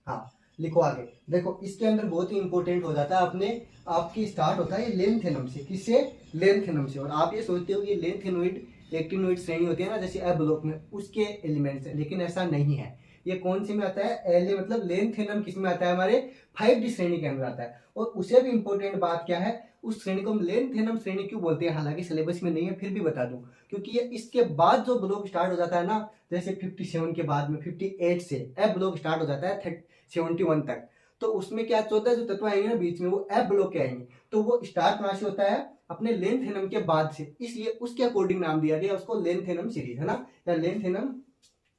हाँ लिखो आगे। देखो इसके अंदर बहुत ही इंपॉर्टेंट हो जाता है अपने आपकी स्टार्ट होता है ये लेंथेनम से, किससे लेंथेनम से। और आप ये सोचते हो कि लेंथेनोइड एक्टिनोइड श्रेणी होती है ना जैसे ए ब्लॉक में, उसके एलिमेंट्स है, लेकिन ऐसा नहीं है। ये कौन सी में आता है एल मतलब लेंथेनम किस में आता है हमारे 5D श्रेणी के अंदर आता है। और उसे भी इंपॉर्टेंट बात क्या है उस श्रेणी को हम लेंथेनम श्रेणी क्यों बोलते हैं, हालांकि सिलेबस में नहीं है फिर भी बता दूं, क्योंकि ये इसके बाद जो ब्लॉक स्टार्ट हो जाता है ना, जैसे 57 के बाद में 58 से एफ ब्लॉक स्टार्ट हो जाता है 71 तक, तो उसमें क्या 14 जो तत्व आएंगे ना बीच में वो एफ ब्लॉक के आएंगे, तो वो स्टार्ट कहाँ से होता है, अपने लेंथेनम के बाद से, इसलिए उसके अकॉर्डिंग नाम दिया गया उसको लेंथेनम सीरीज, है ना, या लेंथेनम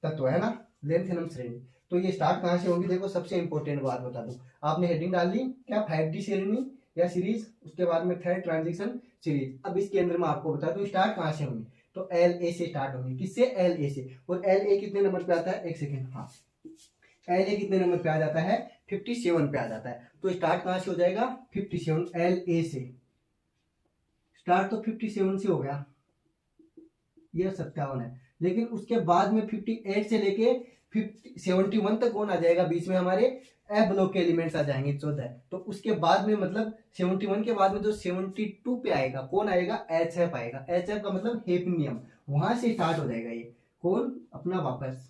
तत्व, है ना, लेंथेनम श्रेणी। तो ये स्टार्ट कहाँ से होगी, देखो सबसे इंपॉर्टेंट बात बता दूं, आपने हेडिंग डाल ली क्या 5D श्रेणी या सीरीज, उसके बाद में थर्ड ट्रांजिशन सीरीज। अब इसके अंदर मैं आपको बता दूं स्टार्ट कहाँ से होंगी, तो LA से स्टार्ट होंगी, किससे, LA से। और LA कितने नंबर पे आता है, एक सेकेंड, हाँ LA कितने नंबर पे आ जाता है, 57 पे आ जाता है। तो स्टार्ट कहाँ से हो जाएगा, 57 LA से स्टार्ट, तो 57 से हो गया, यह 57 है, लेकिन उसके बाद में 58 से लेके 71 तक कौन आ जाएगा, बीच में हमारे एफ ब्लॉक के एलिमेंट्स आ जाएंगे 14, तो उसके बाद में मतलब 71 के बाद में जो 72 पे आएगा कौन आएगा, HF आएगा, HF का मतलब हेफनियम, वहां से स्टार्ट हो जाएगा ये कौन, अपना वापस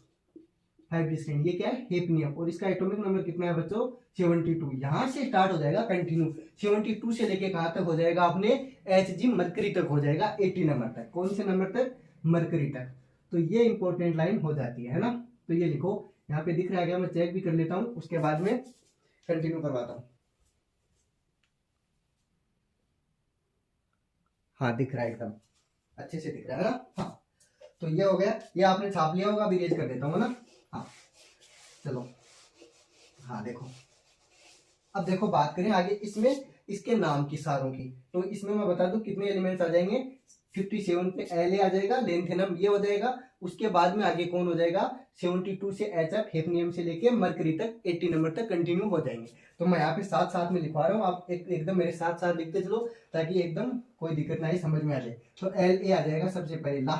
5D श्रेणी, ये क्या है, हेफनियम, और इसका एटॉमिक नंबर कितना है बच्चों, 72, यहां से स्टार्ट हो जाएगा कंटिन्यू, 72 से लेके कहां तक हो जाएगा अपने Hg मरकरी तक हो जाएगा 80 नंबर तक, कौन से नंबर तक, मरकरी तक। तो ये इंपॉर्टेंट लाइन हो जाती है ना, तो ये लिखो, यहाँ पे दिख रहा है क्या, मैं चेक भी कर लेता हूं, उसके बाद में कंटिन्यू करवाता हूं। हाँ दिख रहा है, एकदम अच्छे से दिख रहा है ना, हाँ तो ये हो गया, ये आपने छाप लिया होगा, अभी रेज कर देता हूँ ना, हाँ चलो, हाँ देखो, अब देखो बात करें आगे इसमें इसके नाम की सारों की, तो इसमें मैं बता दूं कितने एलिमेंट्स आ जाएंगे, 57 पे LA आ जाएगा, लेंथेनम ये हो जाएगा, उसके बाद में आगे कौन हो जाएगा, 72 से HF हेफनियम से लेके मरकरी तक 80 नंबर तक कंटिन्यू हो जाएंगे। तो मैं यहाँ पे साथ साथ में लिखवा रहा हूँ, आप एकदम मेरे साथ साथ लिखते चलो, ताकि एकदम कोई दिक्कत ना ही समझ में आ जाए। तो LA आ जाएगा सबसे पहले, ला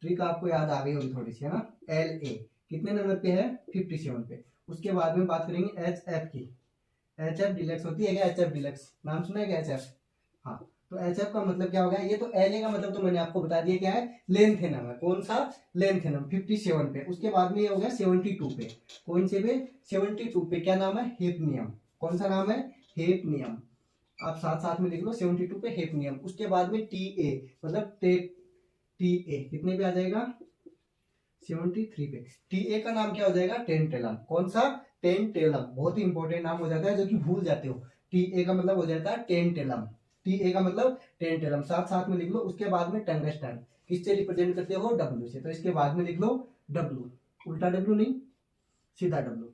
ट्रिक आपको याद आ गई होगी थोड़ी सी, है ना, LA कितने नंबर पे है, 57 पे। उसके बाद में बात करेंगे HF की, HF डिलक्स होती है क्या, HF डिलक्स नाम सुना है क्या, HF, हाँ तो HF का मतलब क्या होगा, ये तो LA का मतलब तो मैंने आपको बता दिया क्या है, लेंथेनम है, कौन सा, लेंथेनम 57 पे। उसके बाद में ये हो गया 72 पे, कौन से पे, 72 पे क्या नाम है, हेफनियम, कौन सा नाम है, हेफनियम, आप साथ साथ में लिख लो 72 पे हेफनियम। उसके बाद में TA मतलब TA कितने पे आ जाएगा, 73 पे, TA का नाम क्या हो जाएगा, टेंटेलम, कौन सा, टेंटेलम, बहुत ही इंपॉर्टेंट नाम हो जाता है जो कि भूल जाते हो, TA का मतलब हो जाता है टेंटेलम, TA का मतलब टेंटेलम, साथ साथ में लिख लो। उसके बाद में टंगस्टन किससे रिप्रेजेंट करते हो, W से, तो इसके बाद में लिख लो W, उल्टा W नहीं सीधा W,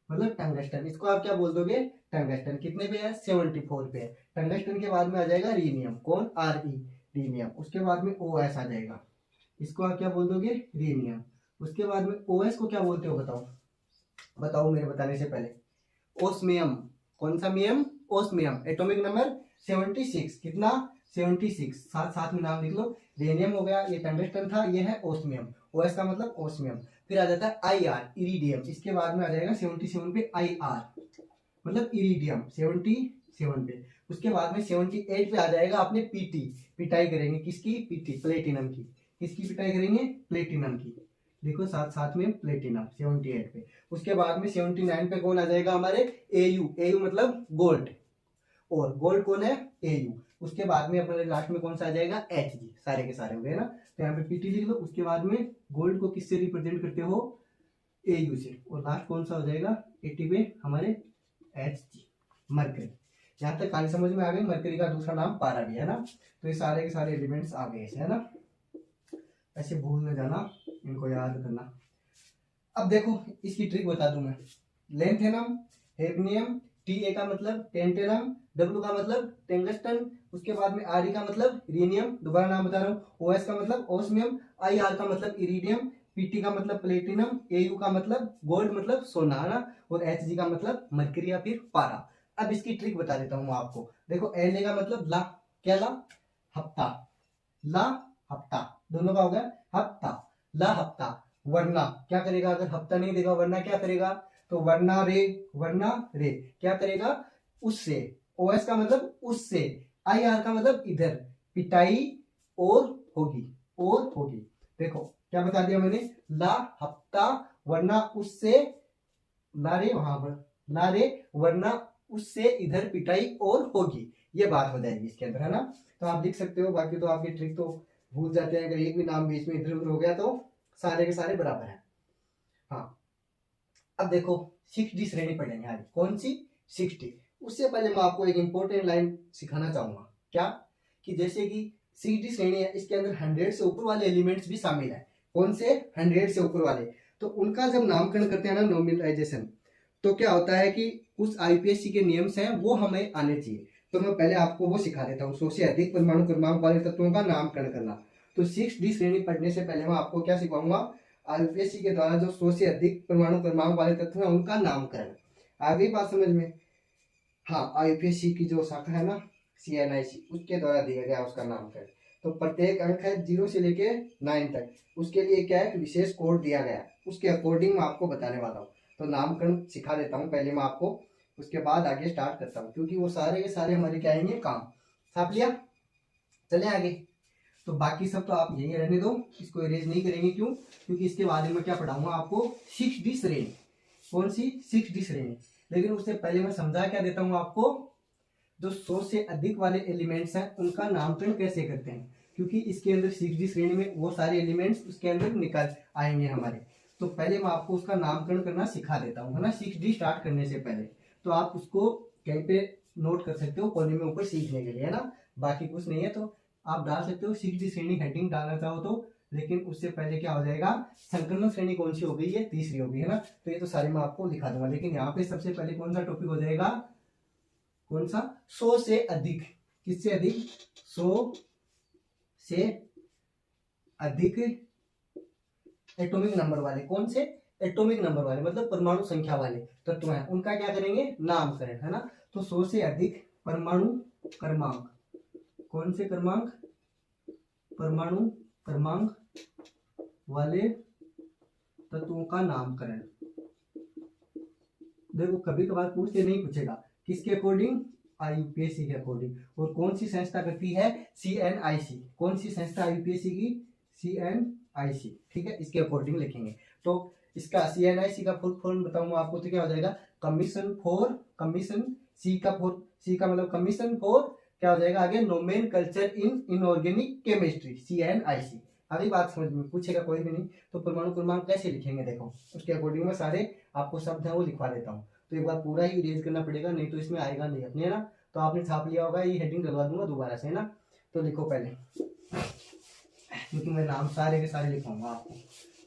मतलब टंगस्टन, इसको आप क्या बोल दोगे, टंगस्टन, कितने पे है, 74 पे है। टंगस्टन के बाद में आ जाएगा रीनियम, कौन, RE रीनियम, उसके बाद में OS आ जाएगा, इसको आप क्या बोल दोगे, रीनियम। उसके बाद में OS को क्या बोलते हो, बताओ बताओ मेरे बताने से पहले, ओस्मियम, कौन सा मियम, ओस्मियम, एटॉमिक नंबर 76, कितना, 76, साथ साथ में नाम लिख लो, रेनियम हो गया, ये टंगस्टन था, ये है ओस्मियम, OS का मतलब ओस्मियम। फिर आ जाता है IR इरिडियम, इसके बाद में आ जाएगा 77 पे IR मतलब इरिडियम 77 पे। उसके बाद में 78 पे आ जाएगा अपने PT, पिटाई करेंगे किसकी, PT प्लेटिनम की, किसकी पिटाई करेंगे, प्लेटिनम की, देखो साथ साथ में प्लेटिनम 78 पे। उसके बाद में 79 पे कौन आ जाएगा हमारे, AU मतलब गोल्ड, और गोल्ड कौन है, AU। उसके बाद में अपने लास्ट में कौन सा आ जाएगा, Hg, सारे के सारे हो गए ना, तो यहाँ पे PT लिख लो। उसके बाद में गोल्ड को किससे रिप्रेजेंट करते हो, AU से, और लास्ट कौन सा हो जाएगा 80 पे हमारे Hg, मरकरी। यहाँ तक कहानी समझ में आ गई, मरकरी का दूसरा नाम पारा भी है ना, तो ये सारे के सारे एलिमेंट्स आ गए है ना, ऐसे भूल न जाना, इनको याद करना। अब देखो इसकी ट्रिक बता दूं मैं, लेंथेनम, हेफनियम, TA का मतलब टेंटेलम, W का मतलब टेंगस्टन, उसके बाद में RE का मतलब रीनियम, दोबारा नाम बता रहा हूँ, OS का मतलब ओस्मियम, IR का मतलब इरिडियम, PT का मतलब प्लेटिनम, AU का मतलब गोल्ड मतलब सोना, है ना, और Hg का मतलब मरकरी या फिर पारा। अब इसकी ट्रिक बता देता हूँ आपको, देखो LA का मतलब ला, क्या ला, हफ्ता, ला हफ्ता, दोनों का हो गया हफ्ता, ला हफ्ता, वरना क्या करेगा, अगर हफ्ता नहीं देगा वरना क्या करेगा, तो वरना रे क्या करेगा, उससे, OS का मतलब उससे, IR का मतलब इधर, पिटाई और होगी। देखो क्या बता दिया मैंने, ला हफ्ता वरना उससे, ला रे वहां पर, ला रे वरना उससे इधर पिटाई और होगी, ये बात हो जाएगी इसके अंदर, है ना। तो आप लिख सकते हो, बाकी तो आपकी ट्रिक तो भूल जाते हैं, अगर एक भी नाम बीच में इधर उधर हो गया तो सारे के सारे बराबर है। हाँ, अब देखो 6D श्रेणी पढ़ेंगे आज। कौन सी? 6D। उससे पहले मैं आपको एक इंपॉर्टेंट लाइन सिखाना चाहूंगा। क्या? कि जैसे कि 6D श्रेणी है, इसके अंदर 100 से ऊपर वाले एलिमेंट्स भी शामिल है। कौन से? 100 से ऊपर वाले। तो उनका जब नामकरण करते हैं ना, नॉमिनलाइजेशन, तो क्या होता है कि कुछ आईपीएससी के नियम्स हैं वो हमें आने चाहिए। तो मैं पहले आपको वो सिखा देता हूँ, 100 से अधिक परमाणु क्रमांक वाले तत्वों का नामकरण करना। तो 6D श्रेणी पढ़ने से पहले मैं आपको क्या सिखाऊंगा? आईपीएससी के द्वारा जो 100 से अधिक परमाणु क्रमांक वाले तत्व हैं उनका नामकरण। आ गई बात समझ में? हाँ, आईपीएससी की जो शाखा है ना, CNIC, उसके द्वारा दिया गया उसका नामकरण। तो प्रत्येक अंक है 0 से लेके 9 तक, उसके लिए क्या है, विशेष कोड दिया गया, उसके अकॉर्डिंग मैं आपको बताने वाला हूँ। तो नामकरण सिखा देता हूँ पहले मैं आपको, उसके बाद आगे स्टार्ट करता हूँ, क्योंकि वो सारे के सारे हमारे क्या आएंगे, काम। छाप लिया? चले आगे। तो बाकी सब तो आप यही रहने दो, इसको इरेज नहीं करेंगे। क्यों? क्योंकि इसके बाद में क्या पढ़ाऊंगा आपको, 6D श्रेणी। कौन सी? 6D श्रेणी। लेकिन उससे पहले मैं समझा क्या देता हूँ आपको, जो 100 से अधिक वाले एलिमेंट्स हैं उनका नामकरण कैसे करते हैं, क्योंकि इसके अंदर 6D श्रेणी में वो सारे एलिमेंट्स उसके अंदर निकल आएंगे हमारे। तो पहले मैं आपको उसका नामकरण करना सिखा देता हूँ, है ना, 6D स्टार्ट करने से पहले। तो आप उसको कहीं पे नोट कर सकते हो कोने में ऊपर सीखने के लिए, है ना। बाकी कुछ नहीं है तो आप डाल सकते हो 6D श्रेणी हेडिंग डालना चाहो तो। लेकिन उससे पहले क्या हो जाएगा, संक्रमण श्रेणी कौन सी हो गई है, तीसरी हो गई, है ना। तो ये तो सारे मैं आपको लिखा दूंगा, लेकिन यहाँ पे सबसे पहले कौन सा टॉपिक हो जाएगा, कौन सा? 100 से अधिक। किससे अधिक? 100 से अधिक एटॉमिक नंबर वाले। कौन से? एटॉमिक नंबर वाले, मतलब परमाणु संख्या वाले तत्व हैं, उनका क्या करेंगे, नामकरण, है ना। तो 100 से अधिक परमाणु क्रमांक। कौन से क्रमांक? परमाणु क्रमांक वाले तत्वों का नामकरण। देखो कभी कभार पूछते, नहीं पूछेगा, किसके अकॉर्डिंग? आईयूपीएससी के अकॉर्डिंग। और कौन सी संस्था करती है? CNIC। कौन सी संस्था आईयूपीएससी की? CNIC, ठीक है, इसके अकॉर्डिंग लिखेंगे। तो इसका CNIC का फुल फॉर्म बताऊंगा आपको, तो क्या हो जाएगा, कमीशन सी का मतलब कमीशन फॉर, क्या हो जाएगा आगे, नोमेनकल्चर इन इनऑर्गेनिक केमिस्ट्री, CNIC। अभी बात समझ में, पूछेगा कोई भी नहीं। तो परमाणु क्रमांक कैसे लिखेंगे, देखो उसके अकॉर्डिंग मैं सारे आपको शब्द हैं वो लिखवा देता हूँ। तो एक बार पूरा ही इरेज करना पड़ेगा, नहीं तो इसमें आएगा नहीं अपने, है ना। तो आपने छाप लिया होगा, ये हेडिंग डलवा दूंगा दोबारा से, है ना। तो लिखो पहले, क्योंकि मैं नाम सारे के सारे लिखवाऊंगा आपको,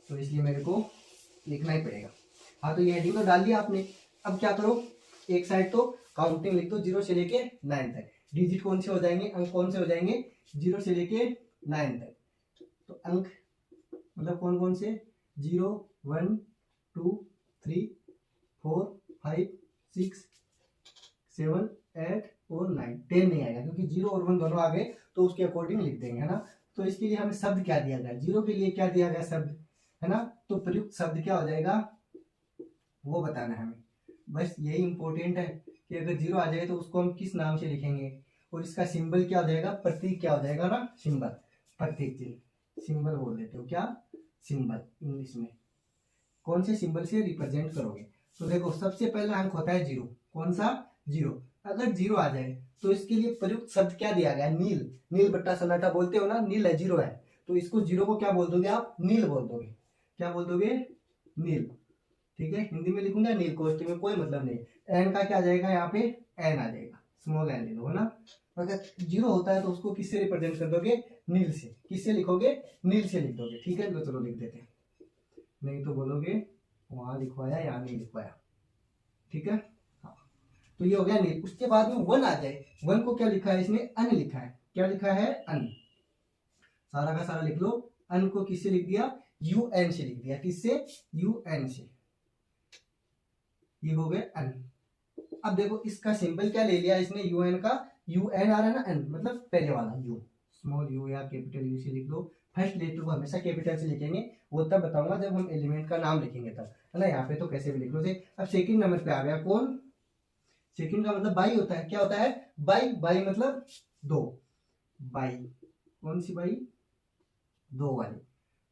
तो इसलिए मेरे को लिखना ही पड़ेगा। हाँ, तो ये हेडिंग तो डाल दिया आपने। अब क्या करो, एक साइड तो काउंटिंग लिख दो 0 से लेके 9 तक। डिजिट कौन से हो जाएंगे, अंक कौन से हो जाएंगे, 0 से लेके 9 तक। तो अंक मतलब कौन कौन से, 0 1 2 3 4 5 6 7 8 और 9। 10 नहीं आएगा, क्योंकि 0 और 1 दोनों आ गए, तो उसके अकॉर्डिंग लिख देंगे, है ना। तो इसके लिए हमें शब्द क्या दिया गया, 0 के लिए क्या दिया गया शब्द, है ना। तो प्रयुक्त शब्द क्या हो जाएगा वो बताना है हमें, बस यही इंपॉर्टेंट है कि अगर 0 आ जाए तो उसको हम किस नाम से लिखेंगे, और इसका सिंबल क्या हो जाएगा, प्रतीक क्या हो जाएगा ना, सिंबल, प्रतीक चिन्ह, सिंबल बोल देते हो, क्या, सिंबल इंग्लिश में। कौन से सिंबल से रिप्रेजेंट करोगे। तो देखो सबसे पहला अंक होता है 0। कौन सा? 0। अगर 0 आ जाए तो इसके लिए प्रयुक्त शब्द क्या दिया गया, नील। नील बट्टा सन्नाटा बोलते हो ना, नील है, 0 है, तो इसको 0 को क्या बोल दोगे आप, नील बोल दोगे। क्या बोल दोगे, नील, ठीक है। हिंदी में लिखूंगा नील, कोष्टी में कोई मतलब नहीं। एन का क्या आ जाएगा, यहाँ पे एन आ जाएगा, स्मॉल एन ले लो, है ना। अगर 0 होता है तो उसको किससे रिप्रेजेंट कर दोगे, नील से। किससे लिखोगे, नील से लिख दोगे, ठीक है। तो चलो लिख देते हैं, नहीं तो बोलोगे वहां लिखवाया यहाँ नहीं लिखवाया, ठीक है। हाँ, तो ये हो गया नील। उसके बाद में 1 आ जाए, 1 को क्या लिखा है इसने, अन लिखा है। क्या लिखा है, अन, सारा का सारा लिख लो। अन को किससे लिख दिया, UN से लिख दिया। किससे, UN से, ये हो गए अन। अब देखो इसका सिंबल क्या ले लिया इसने, UN का, UN आ रहा है ना, अन मतलब पहले वाला U, स्मॉल u या कैपिटल U से लिख दो। फर्स्ट लेटर को हमेशा कैपिटल से लिखेंगे, वो तब बताऊंगा जब हम एलिमेंट का नाम लिखेंगे तब, है ना। यहाँ पे तो कैसे भी लिख लो से। अब सेकंड नंबर पे आ गया कौन, सेकंड का मतलब बाई होता है। क्या होता है, बाई, बाई मतलब 2, बाई, कौन सी बाई, 2 वाली।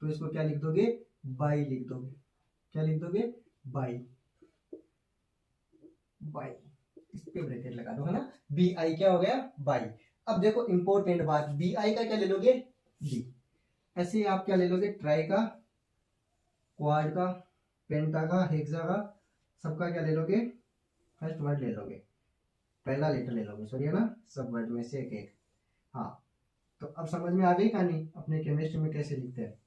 तो इसको क्या लिख दोगे, बाई लिख दोगे। क्या लिख दोगे, बाई, बाई, इस पे ब्रैकेट लगा दो, है ना। बी आई क्या हो गया, बाई। अब देखो इंपॉर्टेंट बात, बी आई का क्या ले लोगे, बी। ऐसे ही आप क्या ले लोगे, ट्राई का, क्वाड का, पेंटा का, हेक्सा का, सबका क्या ले लोगे, फर्स्ट वर्ड ले लोगे, पहला लेटर ले लोगे, सॉरी, है ना, सब वर्ड में से एक एक। हाँ, तो अब समझ में आ गई कहानी अपने केमिस्ट्री में कैसे लिखते हैं।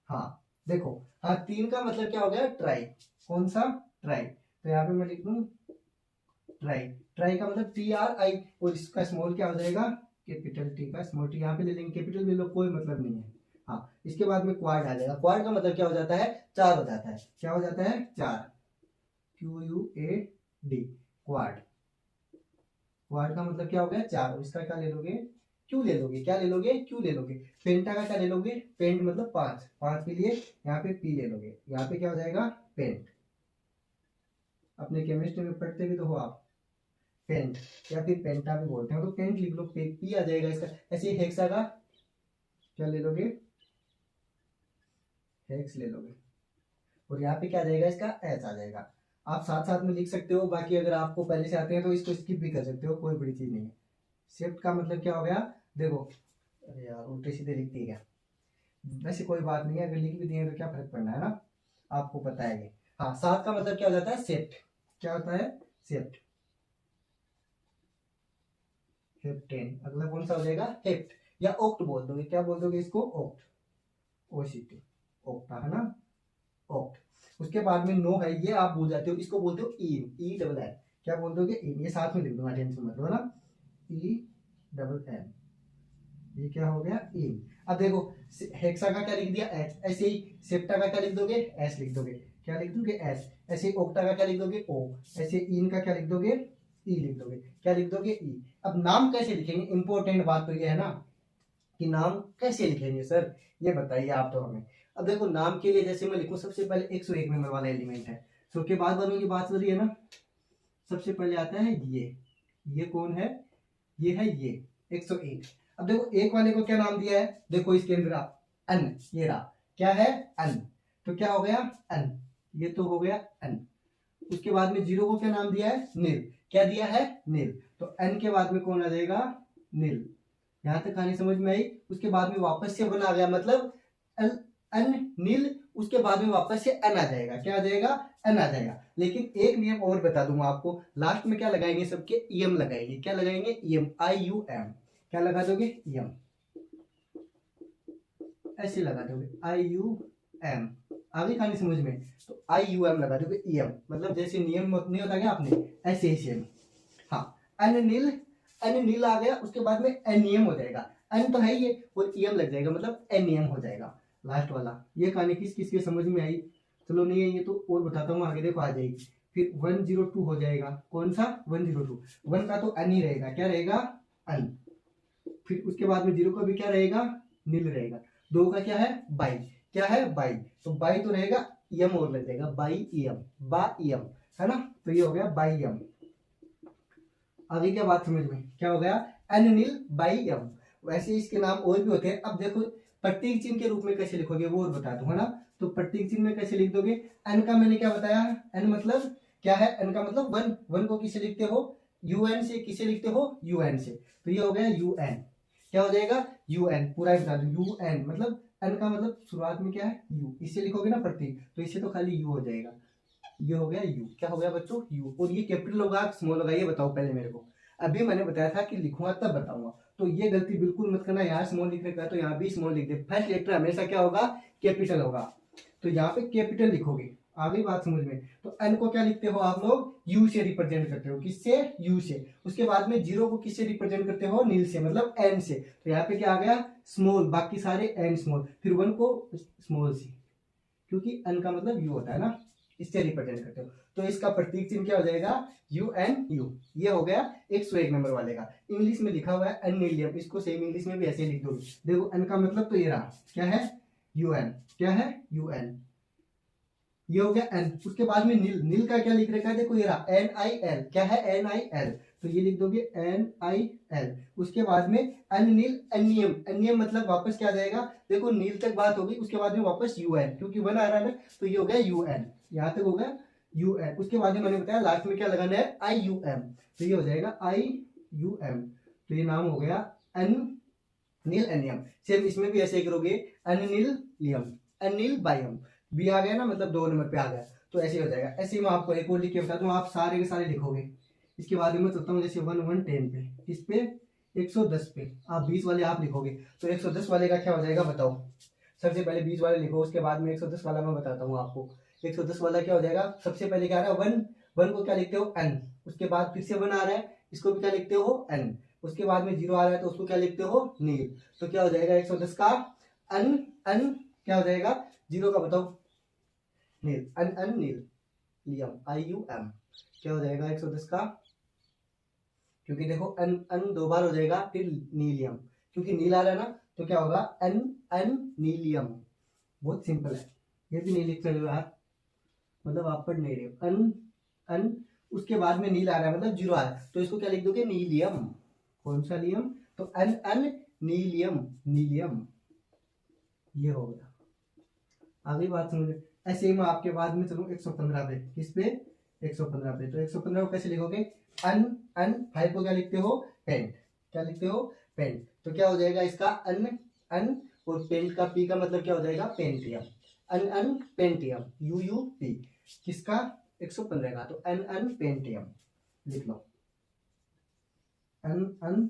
हाँ देखो, हाँ 3 का मतलब क्या हो गया, ट्राई। कौन सा, ट्राई। तो यहाँ पे मैं लिख दूं ट्राई। ट्राई का मतलब TRI, और इसका स्मॉल क्या हो जाएगा, कैपिटल टी का स्मॉल टी, यहाँ पे ले लेंगे, कैपिटल ले लो, कोई मतलब नहीं है। हाँ, इसके बाद में क्वाड आ जाएगा। क्वाड का मतलब क्या हो जाता है, 4 हो जाता है। क्या हो जाता है, 4, QUAD, क्वाड। क्वाड का मतलब क्या हो गया, 4, और इसका क्या ले लोगे, क्यू ले लोगे, क्या ले लोगे, क्यू ले लोगे। पेंटा का क्या ले लोगे, पेंट मतलब 5, 5 के लिए यहाँ पे पी ले लोगे, यहाँ पे क्या हो जाएगा, पेंट। अपने केमिस्ट्री में पढ़ते भी तो हो आप, पेंट या फिर पेंटा भी बोलते हैं, तो पेंट लिख लो, पी आ जाएगा इसका। ऐसे ही हेक्सा का क्या ले लोगे, हेक्स ले लोगे, और यहाँ पे क्या आ जाएगा, इसका एच आ जाएगा। आप साथ साथ में लिख सकते हो, बाकी अगर आपको पहले से आते हैं तो इसको स्किप भी कर सकते हो, कोई बड़ी चीज नहीं है। शिफ्ट का मतलब क्या हो गया, देखो, अरे यार उल्टे सीधे लिख दी क्या, वैसे कोई बात नहीं है, अगर लिख भी दिए तो क्या फर्क पड़ना है ना, आपको पता है ये। हाँ, 7 का मतलब क्या हो जाता है, शिफ्ट। क्या होता है, शिफ्ट। हेप्टेन, अगला कौन सा हो जाएगा, हेप्ट, या ओक्ट बोल दोगे, क्या बोल दोगे इसको, ओक्ट, OCT, ओक्टा, है ना, ओक्ट। उसके बाद में नो है, ये आप भूल जाते हो, इसको बोलते हो इन, ENN। क्या बोल दोगे, इन, ये साथ में लिख दूंगा, टेंशन मत लो, है ना, ENN, ये क्या हो गया, इन। अब देखो, हेक्सा का क्या लिख दिया, एच। ऐसे ही सेप्टा का क्या लिख दोगे, एस लिख दोगे, क्या लिख दोगे, एस। ऐसे ही ओक्टा का क्या लिख दोगे, ओ। ऐसे इन का क्या लिख दोगे, ई लिख दोगे, क्या लिख दोगे, ई। अब नाम कैसे लिखेंगे, इंपॉर्टेंट बात तो ये है ना कि नाम कैसे लिखेंगे सर, ये बताइए आप तो हमें। अब देखो, नाम के लिए जैसे मैं लिखूं, सबसे पहले 101 नंबर वाला एलिमेंट है, सो के बाद वालों की बात हो रही है ना, सबसे पहले आता है ये कौन है, ये है ये 101। अब देखो, एक वाले को क्या नाम दिया है, देखो इसके अंदर आप अन, ये रहा, क्या है, अन, तो क्या हो गया, अन, ये तो हो गया अन। उसके बाद में 0 को क्या नाम दिया है, नील, क्या दिया है, नील, तो एन के बाद में कौन आ जाएगा, नील। यहां तक कहानी समझ में आई। उसके बाद में वापस से वन आ गया, मतलब अन नील, उसके बाद में वापस से एन आ जाएगा, क्या आ जाएगा, एन आ जाएगा। लेकिन एक नियम और बता दूंगा आपको, लास्ट में क्या लगाएंगे, सबके EM लगाएंगे, क्या लगाएंगे, EM, IUM, क्या लगा दोगे, EM, ऐसे लगा दोगे, IUM। आगे कहानी समझ में, तो IUM लगा दोगे, EM, मतलब जैसे नियम नहीं होता क्या आपने, ऐसे ही सेम। हाँ, अनिल, अनिल आ गया, उसके बाद में एनियम हो जाएगा, अन तो है ही, और EM लग जाएगा, मतलब एनियम हो जाएगा लास्ट वाला। ये कहानी किस किस के समझ में आई, चलो नहीं है ये तो और बताता हूँ आगे, देखो आ जाएगी। फिर 102 हो जाएगा, कौन सा, 102, 1 का तो अन ही रहेगा, क्या रहेगा, अन। फिर उसके बाद में 0 का भी क्या रहेगा, नील रहेगा। 2 का क्या है, बाई, क्या है, बाई, तो बाई तो रहेगा, EM और लग जाएगा, बाई EM, बा EM, है ना, तो ये हो गया बाई EM। आगे क्या बात समझ में, क्या हो गया, एनिल बाई एम। वैसे इसके नाम और भी होते हैं। अब देखो, प्रतीक चिन्ह के रूप में कैसे लिखोगे वो और बता दूं, है ना। तो प्रतीक चिन्ह में कैसे लिख दोगे, एन का मैंने क्या बताया, एन मतलब क्या है, एन का मतलब 1, 1 को किसे लिखते हो, UN से, किसे लिखते हो, UN से, तो ये हो गया UN, क्या हो जाएगा, UN, पूरा बता दो, UN मतलब एन का मतलब शुरुआत में क्या है, U, इससे लिखोगे ना प्रतीक, तो इससे तो खाली U हो जाएगा, ये हो गया यू, क्या हो गया बच्चों, यू। और ये कैपिटल होगा स्मॉल होगा, ये बताओ पहले मेरे को। अभी मैंने बताया था कि लिखूंगा तब बताऊंगा, तो ये गलती बिल्कुल मत करना, यहाँ स्मॉल लिखने का तो यहाँ भी स्मॉल लिख दे। फर्स्ट लेटर हमेशा क्या होगा, कैपिटल होगा, तो यहाँ पे कैपिटल लिखोगे। आगे बात समझ में, तो एन को क्या लिखते हो आप लोग, यू से रिप्रेजेंट करते हो, किससे, यू से। उसके बाद में 0 को किससे रिप्रेजेंट करते हो, नील से, मतलब एन से, तो यहाँ पे क्या आ गया, स्मॉल, बाकी सारे एन स्मॉल। फिर 1 को स्मॉल से, क्योंकि एन का मतलब यू होता है ना, इससे रिप्रेजेंट करते हो। तो इसका प्रतीक चिन्ह क्या हो जाएगा, UNU। ये हो गया 101 नंबर वाले का। इंग्लिश में लिखा हुआ है एनिलियम, इसको सेम इंग्लिश में भी ऐसे लिख दो। देखो एन का मतलब तो ये रहा, क्या है, UN, क्या है, UN, ये हो गया एन। उसके बाद में नील, नील का क्या लिख रखा है, देखो ये रहा NIL, क्या है, NIL, तो ये लिख दोगे NIL। उसके बाद में अनिल, एनियम, एनियम मतलब वापस क्या आ जाएगा, देखो नील तक बात होगी, उसके बाद में वापस UN, क्योंकि 1 आ रहा है ना, तो ये हो गया UN, यहाँ तक हो गया UN। उसके बाद में मैंने बताया लास्ट में क्या लगाना है, IUM। तो ये हो जाएगा IUM। तो ये नाम हो गया अनिल एनियम। सेम इसमें भी ऐसे ही करोगे, अनिल लियम, अनिल बायम। बी आ गया ना, मतलब 2 नंबर पे आ गया, तो ऐसे हो जाएगा। ऐसे ही मैं आपको एक और लिख के बता दूं, आप सारे के सारे लिखोगे। इसके बाद में मैं चलता हूँ जैसे 1 1 10 पे, इस पे 110 पे, आप 20 वाले आप लिखोगे। तो 110 वाले का क्या हो जाएगा बताओ। सबसे पहले 20 वाले लिखो, उसके बाद में 110 वाला मैं बताता हूँ आपको। 110 वाला क्या हो जाएगा, सबसे पहले क्या आ रहा है 1, 1 को क्या लिखते हो n, उसके बाद फिर से 1 आ रहा है, इसको भी क्या लिखते हो n, उसके बाद में 0 आ रहा है तो उसको क्या लिखते हो नील। तो क्या हो जाएगा 110 का अन अन क्या हो जाएगा, 0 का बताओ नील, अन अन नील लियम IUM। क्या हो जाएगा 110 का, क्योंकि देखो अन अन 2 बार हो जाएगा, फिर नीलियम, क्योंकि नील आ रहा है ना, तो क्या होगा अन अन नीलियम। बहुत सिंपल है, ये भी नहीं लिख रहे हो आप, मतलब आप पढ़ नहीं रहे हो। अन अन उसके बाद में नील आ रहा है, मतलब 0 आ रहा है, तो इसको क्या लिख दोगे नीलियम। कौन सा लियम, तो अन अन नीलियम, नीलियम। ये हो गया, आगे बात समझ। ऐसे ही मैं आपके बाद में चलूँ 115 पे, किस पे 115 पे। तो 115 को कैसे लिखोगे, अन अन 5 को क्या लिखते हो पेंट, क्या लिखते हो पेंट। तो क्या हो जाएगा इसका अन अन, और पेंट का पी का मतलब क्या हो जाएगा पेंटियम, अन अन पेंटियम UUP। किसका 115 का, तो अन अन पेंटियम लिख लो, अन अन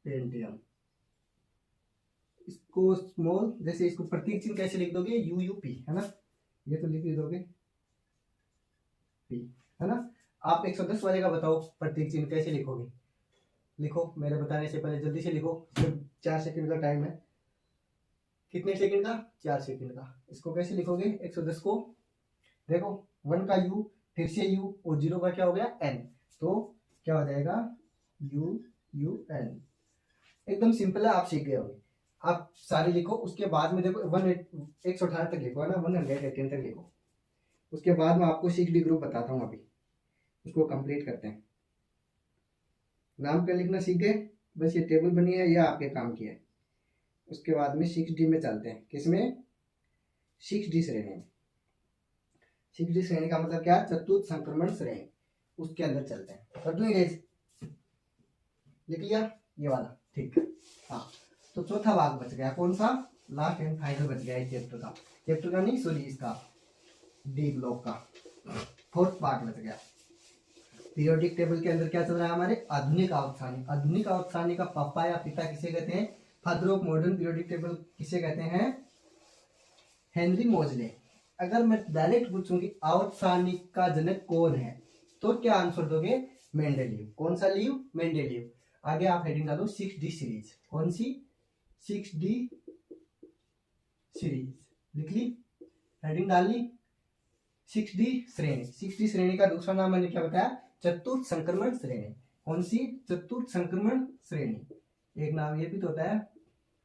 पेंटियम। इसको स्मॉल, जैसे इसको प्रतीक चिन्ह कैसे लिख दोगे UUP, है ना, ये तो लिख दोगे P, है ना। आप 110 वाले का बताओ प्रतीक चिन्ह कैसे लिखोगे, लिखो मेरे बताने से पहले जल्दी से लिखो, सिर्फ 4 सेकंड का टाइम है। कितने सेकंड का, 4 सेकंड का। इसको कैसे लिखोगे 110 को, देखो 1 का U, फिर से U, और 0 का क्या हो गया N, तो क्या हो जाएगा UUN। एकदम सिंपल है, आप सीख गए होंगे। आप सारे लिखो, उसके बाद में देखो 118 तक लिखो, है ना, 118 तक लिखो। उसके बाद में आपको 6D ग्रुप बताता हूँ, अभी उसको कंप्लीट करते हैं। नाम क्या लिखना सीख गए, बस ये टेबल बनी है, ये आपके काम की है। उसके बाद में 6D में चलते हैं, किसमें 6D श्रेणी में। 6D श्रेणी का मतलब क्या, चतुर्थ संक्रमण श्रेणी, उसके अंदर चलते हैं। कर दूंगे, लिख लिया ये वाला, ठीक है। हाँ, तो चौथा भाग बच गया, कौन सा, लास्ट एंड फाइनल बच गया इस चैप्टर का, चैप्टर का नहीं सॉरी इसका डी ब्लॉक का 4th पार्ट बच गया। पीरियोडिक टेबल के अंदर क्या चल रहा है हमारे, आधुनिक आवर्त। आधुनिक आवर्त का पापा या पिता किसे कहते हैं, father of modern periodic table किसे कहते हैं, हेनरी मोजले। अगर मैं डायरेक्ट पूछूंगी आवर्त का जनक कौन है, तो क्या आंसर दोगे, मेंडेलीव। कौन सा लीव, मेंडेलीव। आगे आप हेडिंग डालो 6D सीरीज, कौन सी 6D सीरीज, लिख ली हेडिंग डाल ली। 6D श्रेणी, 6D श्रेणी का दूसरा नाम मैंने क्या बताया, चतुर्थ संक्रमण श्रेणी। कौन सी, चतुर्थ संक्रमण श्रेणी। एक नाम ये भी तो होता है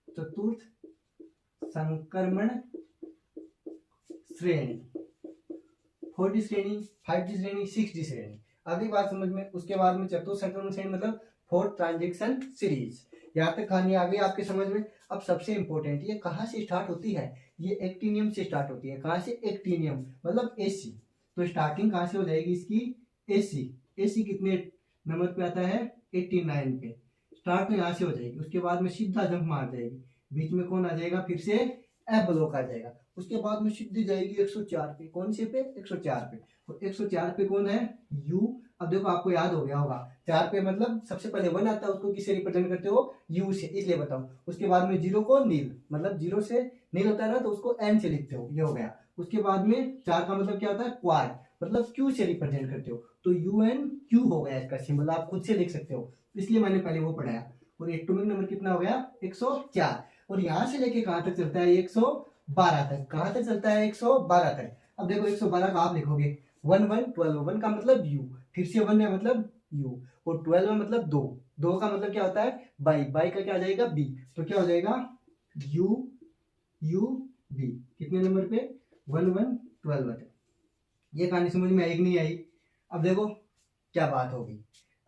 चतुर्थ संक्रमण श्रेणी। 4D श्रेणी, 5D श्रेणी, 6D श्रेणी। अगली बात समझ में। उसके बाद में चतुर्थ संक्रमण श्रेणी मतलब 4th ट्रांजैक्शन सीरीज। यहाँ तक कहानी आ गई आपके समझ में। अब सबसे इंपॉर्टेंट, ये कहाँ से स्टार्ट होती है, ये एक्टिनियम से स्टार्ट होती है। कहाँ से, एक्टिनियम मतलब AC। तो स्टार्टिंग कहाँ से हो जाएगी इसकी, AC। AC कितने नंबर पे आता है, 89 पे। स्टार्ट तो यहाँ से हो जाएगी, उसके बाद में सीधा जंप मार जाएगी, बीच में कौन आ जाएगा, फिर से F ब्लॉक आ जाएगा। उसके बाद में सीधी जाएगी 104 पे, कौन से पे, 104 पे। तो 104 पे कौन है, U। अब देखो आपको याद हो गया होगा, 4 पे मतलब सबसे पहले 1 आता है, उसको किससे रिप्रेजेंट करते हो, U से, इसलिए बताओ। उसके बाद में 0 को नील, मतलब 0 से नील होता है ना, तो उसको N से लिखते हो, ये हो गया। उसके बाद में 4 का मतलब क्या होता है, क्वाड, मतलब Q से रिप्रेजेंट करते हो, तो UNQ हो गया इसका सिंबल, आप खुद से लिख सकते हो, इसलिए मैंने पहले वो पढ़ाया। और एटॉमिक नंबर कितना हो गया, 104। और यहाँ से लेके कहाँ तक चलता है, 112 तक। कहाँ तक चलता है, 112 तक। अब देखो 112 का आप लिखोगे 1 1 12, 1 का मतलब U, फिर से 1 है मतलब U, और 12 है मतलब 2, 2 का मतलब क्या होता है, बाई, बाई का क्या आ जाएगा, B। तो क्या हो जाएगा UUB। कितने नंबर पे, 1 1 12 तक। ये कहानी समझ में आई कि नहीं आई। अब देखो क्या बात होगी,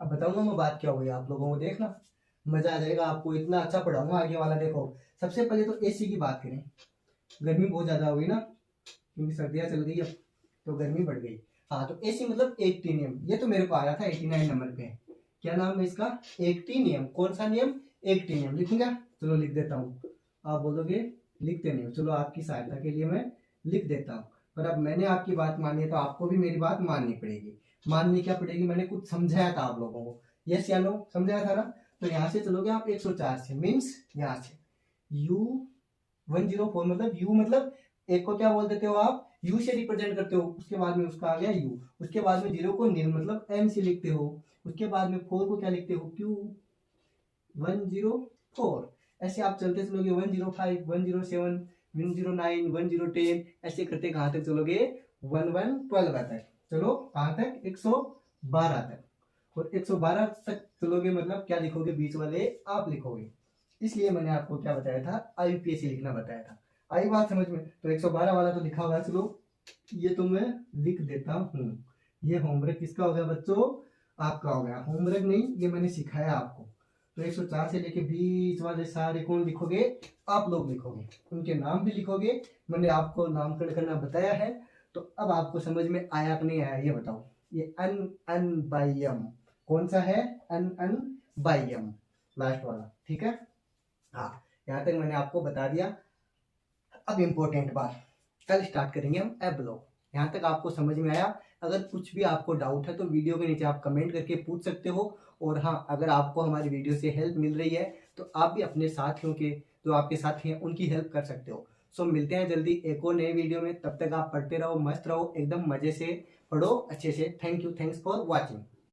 अब बताऊंगा मैं बात क्या होगी, आप लोगों को देखना मजा आ जाएगा आपको, इतना अच्छा पढ़ाऊंगा आगे वाला। देखो सबसे पहले तो AC की बात करें, गर्मी बहुत ज्यादा होगी ना, क्योंकि सर्दियां चल गई अब। तो गर्मी बढ़ गई। हाँ, तो ऐसी मतलब एक्टिनियम, ये तो मेरे को आ रहा था 89 नंबर पे। क्या नाम है इसका? एक्टिनियम। कौन सा नियम? एक्टिनियम। लिखूंगा, चलो लिख देता हूँ। आप बोलोगे लिखते नहीं हो, चलो आपकी सहायता के लिए मैं लिख देता हूँ। पर अब मैंने आपकी बात मानी है तो आपको भी मेरी बात माननी पड़ेगी। माननी क्या पड़ेगी? मैंने कुछ समझाया था आप लोगों को, यस या नो? समझाया था ना? तो यहाँ से चलोगे आप 104 से, मीन्स यहाँ से U104 मतलब U मतलब एक को क्या बोल देते हो आप? U से रिप्रेजेंट करते हो, उसके बाद में उसका आ गया U, उसके बाद में 0 को नील मतलब M से लिखते हो, उसके बाद में 4 को क्या लिखते हो? Q104। ऐसे आप चलते चलोगे 105, 107, 109, 1010, ऐसे करते कहाँ तक चलोगे? 1112 तक। चलो कहाँ तक? 112 तक। और 112 तक चलोगे मतलब क्या लिखोगे? बीच वाले आप लिखोगे। इसलिए मैंने आपको क्या बताया था? IUPAC लिखना बताया था। आई बात समझ में? तो 112 वाला तो लिखा हुआ है, चलो ये तो मैं लिख देता हूँ। ये होमवर्क किसका हो गया बच्चों? आपका हो गया। होमवर्क नहीं, ये मैंने सिखाया आपको। तो 104 से लेके बीच वाले सारे कौन लिखोगे? आप लोग लिखोगे, उनके नाम भी लिखोगे। मैंने आपको नामकरण करना बताया है। तो अब आपको समझ में आया कि नहीं आया ये बताओ। ये अन अन बायम कौन सा है? अन अन बायम, लास्ट वाला, ठीक है। हाँ, यहाँ तक मैंने आपको बता दिया। अब इम्पोर्टेंट बात, कल स्टार्ट करेंगे हम ए ब्लॉक। यहाँ तक आपको समझ में आया? अगर कुछ भी आपको डाउट है तो वीडियो के नीचे आप कमेंट करके पूछ सकते हो। और हाँ, अगर आपको हमारी वीडियो से हेल्प मिल रही है तो आप भी अपने साथियों के, जो आपके साथी हैं, उनकी हेल्प कर सकते हो। सो मिलते हैं जल्दी एक और नए वीडियो में। तब तक आप पढ़ते रहो, मस्त रहो, एकदम मजे से पढ़ो, अच्छे से। Thank you, thanks for watching.